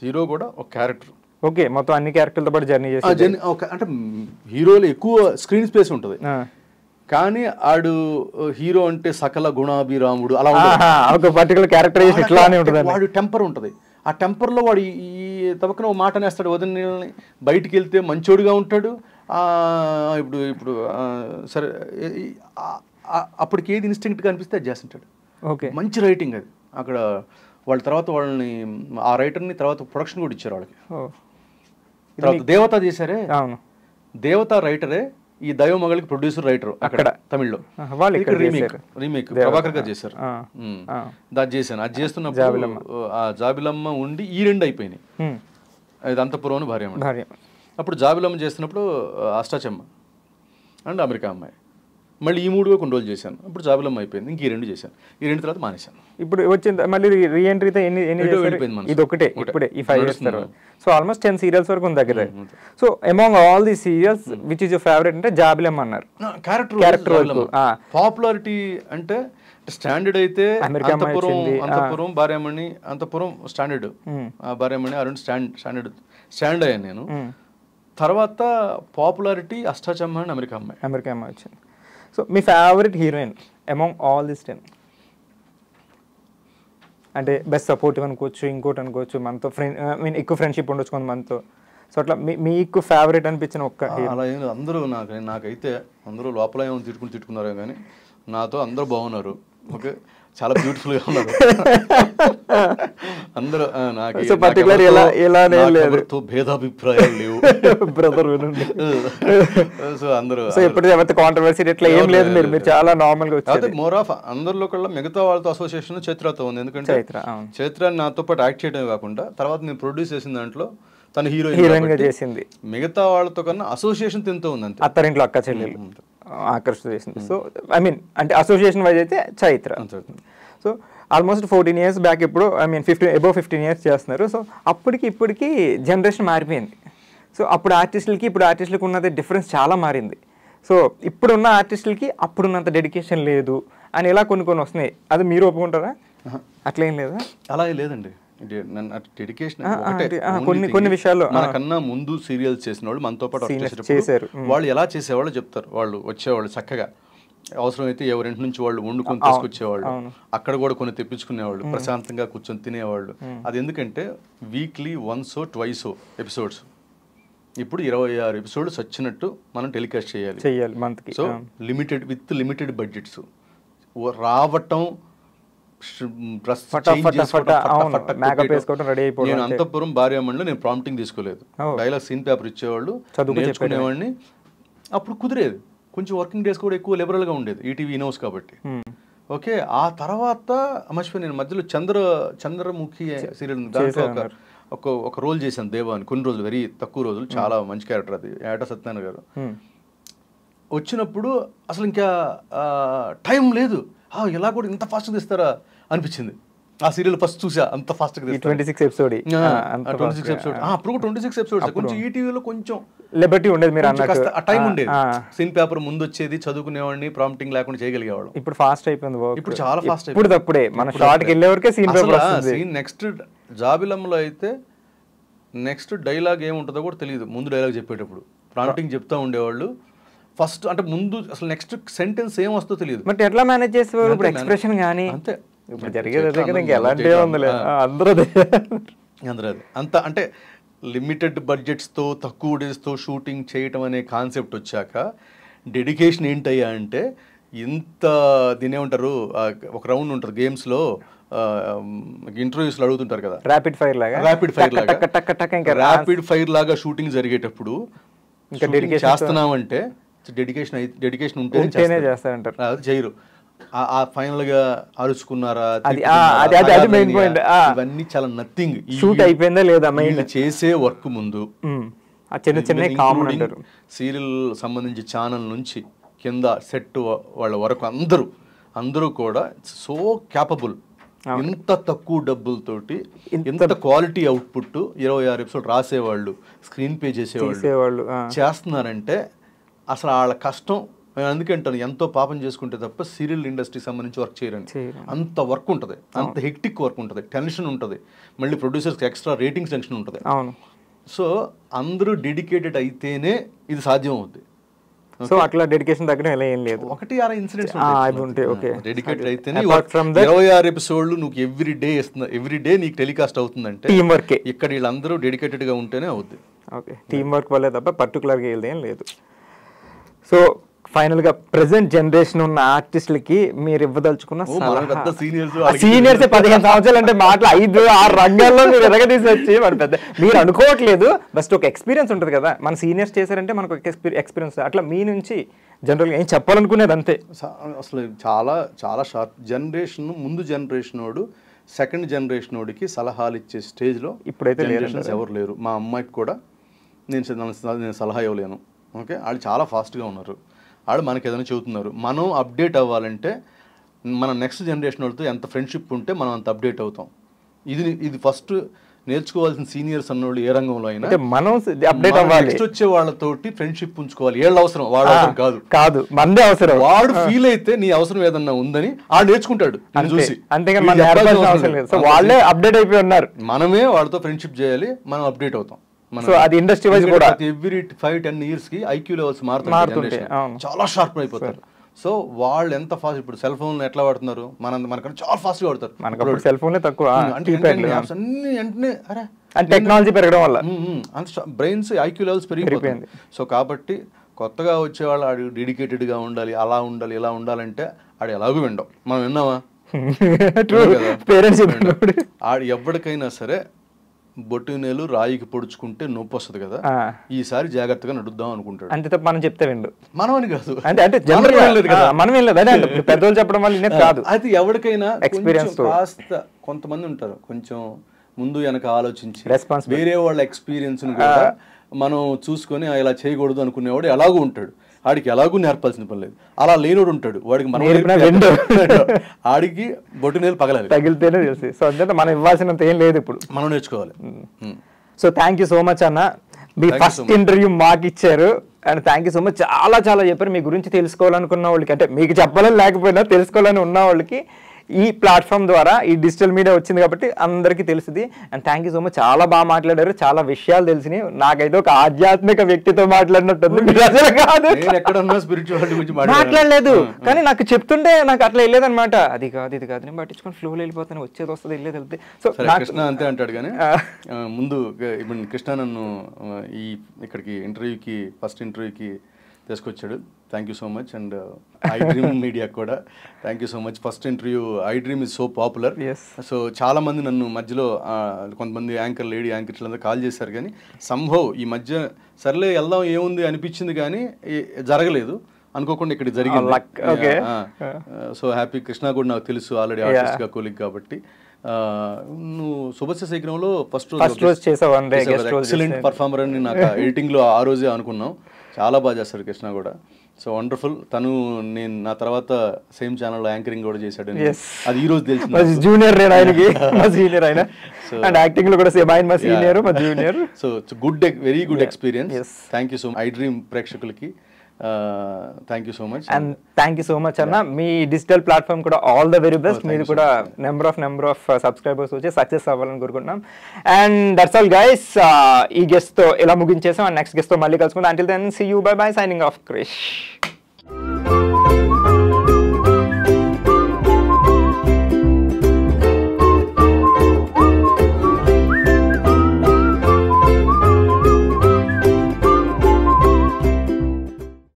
హీరో కూడా ఒక క్యారెక్టర్. ఓకే, మొత్తం అన్ని క్యారెక్టర్లతో పాటు జర్నీ చేసి అంటే హీరోలో ఎక్కువ స్క్రీన్ స్పేస్ ఉంటుంది, కానీ ఆడు హీరో అంటే సకల గుణాభిరాముడు అలా ఒక పర్టికులర్ క్యారెక్టరైజేషన్ ఇట్లానే ఉంటుంది. వాడు టెంపర్ ఉంటుంది, ఆ టెంపర్లో వాడు ఈ తప్పకన ఒక మాట నేస్తాడు, వదిన బయటికి వెళ్తే మంచోడుగా ఉంటాడు. ఇప్పుడు సరే అప్పటికి ఏది ఇన్స్టింక్ట్గా అనిపిస్తే అది చేస్తుంటాడు. ఓకే, మంచి రైటింగ్ అది. అక్కడ వాళ్ళ తర్వాత వాళ్ళని ఆ రైటర్ని తర్వాత ప్రొడక్షన్ కూడా ఇచ్చారు వాళ్ళకి. తర్వాత దేవత చేశారే, దేవత రైటరే ఈ దైవమగళకి ప్రొడ్యూసర్ రైటర్ అక్కడ తమిళ్లో. రీమేక్ ప్రభాకర్ గారు చేశారు. దాన్ని చేశాను. అది చేస్తున్నప్పుడు ఆ జాబిలమ్మ ఉండి ఈ రెండు అయిపోయినాయి. అది అంతఃపురం భార్య. అప్పుడు జాబిలమ్మ చేస్తున్నప్పుడు అష్టాచమ్మ అండ్ అమెరికా అమ్మాయి, మళ్ళీ ఈ మూడుగా కొన్ని రోజులు చేశాను. ఇప్పుడు జాబిలమ్మ అయిపోయింది, ఇంక ఈ రెండు చేశాను. ఈ రెండు తర్వాత మానేశాను. ఇప్పుడు వచ్చింది మళ్ళీ రీఎంట్రీతో ఎన్ని ఇది ఒకటే ఇప్పుడే ఈ 5 years తర్వాత. సో ఆల్మోస్ట్ 10 serials వరకు ఉంది దగ్గర. So among all the serials which is your favourite అంటే జాబిలమ్మ అన్నారు. క్యారెక్టర్ పాపులారిటీ అంటే స్టాండర్డ్ అయితే అంతఃపురం భార్యామణి, అంతఃపురం స్టాండర్డ్, భార్యామణి ఆ రెండు స్టాండ్ అయ్యాను నేను. తర్వాత పాపులారిటీ అష్టాచమ్మ అండ్ అమెరికా అమ్మాయి వచ్చింది. So me favourite heroine among all this 10 అంటే బెస్ట్ సపోర్టివ్ అనుకోవచ్చు, ఇంకోటి అనుకోవచ్చు, మనతో ఎక్కువ ఫ్రెండ్షిప్ ఉండొచ్చు కొంత మనతో. సో అట్లా మీకు ఫేవరెట్ అనిపించిన ఒక్క అలా ఏం లేదు. అందరూ నాకైతే అందరూ లోపల ఏమో తిట్టుకున్నారో కానీ నాతో అందరూ బాగున్నారు. ఓకే, చాలా బ్యూటిఫుల్ గా ఉన్నారు అందరూ. నాకు భేదాభిప్రాయాలు లేవు బ్రదర్. సో అందరూ కాంట్రవర్సీ ఇట్లా ఏం లేదు, మీరు చాలా నార్మల్ గా అదే మోర్ ఆఫ్ అందరిలో కల్లా మిగతా వాళ్ళతో అసోసియేషన్ చైత్రతో ఉంది. ఎందుకంటే చైత్ర నాతో పాటు యాక్ట్ చేయడమే కాకుండా తర్వాత నేను ప్రొడ్యూస్ చేసిన దాంట్లో తను హీరోయిన్ గా చేసింది. మిగతా వాళ్ళతో కన్నా అసోసియేషన్ తింటూ ఉంది అంతే. అత్తరింట్లో అక్క చెల్లెలు ఆకర్షణ చేసింది. సో ఐ మీన్ అంటే అసోసియేషన్ వైజ్ అయితే Chaitra. So almost 14 years back, ఇప్పుడు ఐ మీన్ 15 years చేస్తున్నారు. సో అప్పటికి ఇప్పటికి జనరేషన్ మారిపోయింది. సో అప్పుడు ఆర్టిస్టులకి ఇప్పుడు ఆర్టిస్టులకు ఉన్నది డిఫరెన్స్ చాలా మారింది. సో ఇప్పుడున్న ఆర్టిస్టులకి అప్పుడున్నంత డెడికేషన్ లేదు అని ఇలా కొన్ని వస్తున్నాయి. అది మీరు ఒప్పుకుంటారా? అట్లేం లేదా? అలా లేదండి. డెడికేషన్ కొన్ని విషయాల్లో మనకన్నా ముందు సీరియల్స్ చేసిన వాళ్ళు మనతో పాటు చేశారు. వాళ్ళు ఎలా చేసేవాళ్ళు చెప్తారు. వాళ్ళు వచ్చేవాళ్ళు చక్కగా, అవసరమైతే ఎవరింటి నుంచి వాళ్ళు వండుకొని తీసుకొచ్చేవాళ్ళు, అక్కడ కూడా కొన్ని తెప్పించుకునేవాళ్ళు, ప్రశాంతంగా కూర్చొని తినేవాళ్ళు. అది ఎందుకంటే వీక్లీ 1 or 2 ఎపిసోడ్స్. ఇప్పుడు 26 ఎపిసోడ్స్ వచ్చినట్టు మనం టెలికాస్ట్ చేయాలి మంత్కి. సో లిమిటెడ్ బడ్జెట్స్ రావటం, నేను అంతఃపురం భార్యామణిలో నేను ప్రాంప్టింగ్ తీసుకోలేదు. డైలాగ్ సీన్ పేపర్ ఇచ్చేవాళ్ళు, నేర్చుకునేవాడిని. అప్పుడు కుదిరేది. కొంచెం వర్కింగ్ డేస్ కూడా ఎక్కువ లిబరల్ గా ఉండేది ఈటీవీ ఇనోస్ కాబట్టి. ఓకే, ఆ తర్వాత మర్చిపోయి నేను మధ్యలో చంద్రముఖి సీరియల్ ఒక రోల్ చేశాను, దేవా అని. కొన్ని రోజులు, వెరీ తక్కువ రోజులు, చాలా మంచి క్యారెక్టర్ అది. ఏట సత్యనారాయణ గారు వచ్చినప్పుడు అసలు ఇంకా టైం లేదు. ఇలా కూడా ఇంత ఫాస్ట్గా తీస్తారా అనిపించింది. ఆ సీరియల్ ఫస్ట్ చూసా, అంత ఫాస్ట్గా 26 ఎపిసోడ్. అప్పుడు 26 ఎపిసోడ్స్. కొంచెం ఈటీవీలో కొంచెం లిబర్టీ ఉండేది, మీరు టైం ఉండేది. సీన్ పేపర్ ముందు వచ్చేది, చదువుకునేవాడిని, ప్రాంప్టింగ్ లేకుండా చేయగలిగేవాడు. ఇప్పుడు ఫాస్ట్ అయిపోయింది. ఇప్పుడు చాలా ఫాస్ట్ అయిపోయింది. అప్పుడే మన షార్ట్కి వెళ్ళే వరకే సీన్ పేపర్ వస్తుంది. నెక్స్ట్ జాబిలంలో అయితే నెక్స్ట్ డైలాగ్ ఏముంటుందో కూడా తెలియదు. ముందు డైలాగ్ చెప్పేటప్పుడు ప్రాంప్టింగ్ చెప్తా ఉండేవాళ్ళు. ఫస్ట్ అంటే ముందు అసలు నెక్స్ట్ సెంటెన్స్ ఏం వస్తుందో తెలియదు. బట్ ఎట్లా మేనేజ్ చేసేవారు? ఇప్పుడు ఎక్స్ప్రెషన్ కానీ అంతే. ఇప్పుడు జరిగేది ఎలాంటి ఉందిలే, అందరూ అంత అంటే లిమిటెడ్ బడ్జెట్స్తో తక్కువ డేస్తో షూటింగ్ చేయటం అనే కాన్సెప్ట్ వచ్చాక డెడికేషన్ ఏంటయ్యా అంటే, ఇంత దీని ఏమంటారు, ఒక రౌండ్ ఉంటుంది గేమ్స్లో, ఇంటర్వ్యూస్లో అడుగుతుంటారు కదా, ర్యాపిడ్ ఫైర్ లాగా షూటింగ్ జరిగేటప్పుడు ఇంకా డెడికేషన్ చేస్తున్నామంటే డెడికేషన్ ఉంటేనే చేస్తారంటారు. అది చేయరు. ఆ ఫైనల్ గా అరుచుకున్నారా, ఇవన్నీ చాలా నథింగ్. షూట్ అయిపోయిందా లేదా చేసే వర్క్ ముందు సీరియల్ సంబంధించి ఛానల్ నుంచి కింద సెట్ వాళ్ళ వరకు అందరూ కూడా సో క్యాపబుల్. ఇంత తక్కువ డబ్బులతోటి ఇంత క్వాలిటీ అవుట్పుట్ 26 ఎపిసోడ్ రాసేవాళ్ళు, స్క్రీన్ పే చేసేవాళ్ళు చేస్తున్నారంటే అసలు వాళ్ళ కష్టం. అందుకంటాను, ఎంతో పాపం చేసుకుంటే తప్ప సీరియల్ ఇండస్ట్రీకి సంబంధించి వర్క్ చేయరండి. అంత వర్క్ ఉంటుంది, అంత హెక్టిక్ వర్క్ ఉంటుంది, టెన్షన్ ఉంటుంది, మళ్ళీ ప్రొడ్యూసర్స్కి ఎక్స్ట్రా రేటింగ్స్ టెన్షన్ ఉంటుంది. సో అందరూ డెడికేటెడ్ అయితేనే ఇది సాధ్యం అవుతుంది. సో అట్లా డెడికేషన్ తగ్గడం ఎలా ఏం లేదు. 1-6 ఇన్సిడెంట్స్ డెడికేటెడ్ అయితేనే 26 ఎపిసోడ్లు నువ్వు ఎవ్రీ డే నీకు టెలికాస్ట్ అవుతుందంటే టీం వర్క్. ఇక్కడ వీళ్ళందరూ డెడికేటెడ్ గా ఉంటేనే అవుద్ది. ఓకే, టీం వర్క్ వల్లే తప్ప పర్టికులర్గా వెళ్ళేం లేదు. సో ఫైనల్ గా ప్రెసెంట్ జనరేషన్ ఉన్న ఆర్టిస్టులకి మీరు ఇవ్వదలుచుకున్న సీనియర్స్ 15 సంవత్సరాలు అంటే మాటలు 5-6 రంగాల్లో మీరు ఎరగదీసి వచ్చి మరి పెద్ద మీరు అనుకోవట్లేదు. బస్ట్ ఒక ఎక్స్పీరియన్స్ ఉంటుంది కదా, మన సీనియర్స్ చేశారంటే మనకు ఒక ఎక్స్పీరియన్స్. అట్లా మీ నుంచి జనరల్గా ఏం చెప్పాలనుకునేది అంతే. అసలు చాలా చాలా షార్ప్ జనరేషన్. ముందు జనరేషన్ వాడు సెకండ్ జనరేషన్ వాడికి సలహాలు ఇచ్చే స్టేజ్లో ఇప్పుడైతే ఎవరు లేరు. మా అమ్మాయికి కూడా నేను సలహా ఇవ్వలేను. ఓకే, వాళ్ళు చాలా ఫాస్ట్గా ఉన్నారు. వాళ్ళు మనకి ఏదైనా చెబుతున్నారు. మనం అప్డేట్ అవ్వాలంటే మన నెక్స్ట్ జనరేషన్ వాళ్ళతో ఎంత ఫ్రెండ్షిప్ ఉంటే మనం అంత అప్డేట్ అవుతాం. ఇది ఫస్ట్ నేర్చుకోవాల్సిన సీనియర్స్ అన్నోళ్ళు ఏ రంగంలో అయినా మనం అప్డేట్ అవ్వాలి. నెక్స్ట్ వచ్చే వాళ్ళతోటి ఫ్రెండ్షిప్ ఉంచుకోవాలి. ఏళ్ళ అవసరం వాళ్ళ అవసరం కాదు మందే అవసరం. వాడు ఫీల్ అయితే నీ అవసరం ఏదన్నా ఉందని వాడు నేర్చుకుంటాడు చూసి. వాళ్ళే అప్డేట్ అయిపోయి ఉన్నారు. మనమే వాళ్ళతో ఫ్రెండ్షిప్ చేయాలి, మనం అప్డేట్ అవుతాం. సో అది ఇండస్ట్రీ వైజ్ కూడా ఎవ్రీ 5-10 years కి ఐక్యూ లెవెల్స్ మారుతుంటాయి, చాలా షార్ప్ అయిపోతారు. సో వాళ్ళు ఎంత ఫాస్ట్, ఇప్పుడు సెల్ ఫోన్ ఎట్లా వాడుతున్నారు, మనకన్నా చాలా ఫాస్ట్ గా వాడతారు. సెల్ ఫోన్ తక్కువ అంటే వెంటనే అరే అండ్ టెక్నాలజీ పెరగడం వల్ల బ్రెయిన్స్ ఐక్యూ లెవెల్స్ పెరిగిపోయింది. సో కాబట్టి కొత్తగా వచ్చేవాళ్ళు ఆడు డెడికేటెడ్గా ఉండాలి, అలా ఉండాలి, ఇలా ఉండాలంటే ఆడు ఎలాగూ వినడం. మనం విన్నామా? పేరెంట్స్ ఆడు ఎవరికైనా సరే బొట్టు నేలు రాయికి పొడుచుకుంటే నొప్పి వస్తుంది కదా, ఈసారి జాగ్రత్తగా నడుద్దాం అనుకుంటాడు. అంతే తప్ప మనం చెప్తే విండు. మనం అని కాదు, అంటే మనం ఏం లేదు, అదే పెద్దోళ్ళు చెప్పడం వల్ల కాదు. అది ఎవరికైనా ఎక్స్పీరియన్స్. కాస్త కొంతమంది ఉంటారు కొంచెం ముందు వెనక ఆలోచించి వేరే వాళ్ళ ఎక్స్పీరియన్స్ కూడా మనం చూసుకొని ఇలా చేయకూడదు అనుకునేవాడు ఎలాగూ ఉంటాడు. ఆడికి ఎలాగూ నేర్పాల్సిన పని లేదు. అలా లేనోడు ఉంటాడు, వాడికి మనం ఆడికి బొట్టు నేలు తగిలితేనే తెలిసి. సో అంటే మనం ఇవ్వాల్సినంత ఏం లేదు, ఇప్పుడు మనం నేర్చుకోవాలి. So thank you so much అన్న, మీ ఫస్ట్ ఇంటర్వ్యూ మాకు ఇచ్చారు. And thank you so much, చాలా చాలా చెప్పారు. మీ గురించి తెలుసుకోవాలనుకున్న వాళ్ళకి, అంటే మీకు చెప్పాలని లేకపోయినా తెలుసుకోవాలని ఉన్న వాళ్ళకి ఈ ప్లాట్ఫామ్ ద్వారా, ఈ డిజిటల్ మీడియా వచ్చింది కాబట్టి అందరికీ తెలిసింది. And thank you so much, చాలా బాగా మాట్లాడారు, చాలా విషయాలు తెలిసినాయి. నాకైతే ఒక ఆధ్యాత్మిక వ్యక్తితో మాట్లాడినట్టుంది, మాట్లాడలేదు కానీ నాకు చెప్తుంటే నాకు అట్లా వెళ్ళేదన్నమాట. అది కాదు ఇది కాదు, నేను పట్టించుకొని ఫ్లోలో వెళ్ళిపోతాను, వచ్చేది వస్తుంది వెళ్ళేది వెళ్తే. సో కృష్ణ అంతే అంటాడు. కానీ ముందు ఇప్పుడు కృష్ణ నన్ను ఈ ఇక్కడికి ఇంటర్వ్యూకి, ఫస్ట్ ఇంటర్వ్యూకి తీసుకొచ్చాడు. Thank you so much. And I dream media కూడా thank you so much. First interview I dream is so popular. So చాలా మంది నన్ను మధ్యలో కొంతమంది యాంకర్, లేడీ యాంకర్స్ అందరూ కాల్ చేశారు, కానీ సంభవ్ ఈ మధ్య సర్లే వెళ్దాం ఏముంది అనిపించింది, కానీ జరగలేదు. అనుకోకుండా ఇక్కడ జరిగింది. So happy. కృష్ణ కూడా నాకు తెలుసు ఆల్రెడీ, ఆర్టిస్ట్గా కొలీగ్ కాబట్టి. నువ్వు శుభస్య శీఘ్రంలో ఫస్ట్ రోజు ఎక్సలెంట్ పర్ఫార్మర్ అని నాకు ఎడిటింగ్లో ఆ రోజే అనుకున్నాం. చాలా బాగా చేస్తాడు కృష్ణ కూడా. So wonderful. తను నేను నా తర్వాత సేమ్ ఛానల్లో యాంకరింగ్ కూడా చేశాడు, అది ఈ రోజు తెలిసింది. జూనియర్ సీనియర్ ఆయన, అండ్ యాక్టింగ్ లో కూడా సేమ్ ఆయన, మా సీనియర్ మా junior. So good, very good experience. Thank you so much I dream ప్రేక్షకులకి. Thank you so much. And thank you so much అన్న, మీ డిజిటల్ ప్లాట్ఫామ్ కూడా ఆల్ ద వెరీ బెస్ట్. మీరు కూడా నెంబర్ ఆఫ్ సబ్స్క్రైబర్స్ వచ్చి success అవ్వాలని కోరుకుంటున్నాం. And that's all guys, ఈ గెస్ట్ తో ఇలా ముగించేసాం. అండ్ నెక్స్ట్ గెస్ట్ తో మళ్ళీ కలుసుకుందాం. Until then see you, bye bye, signing off Krish.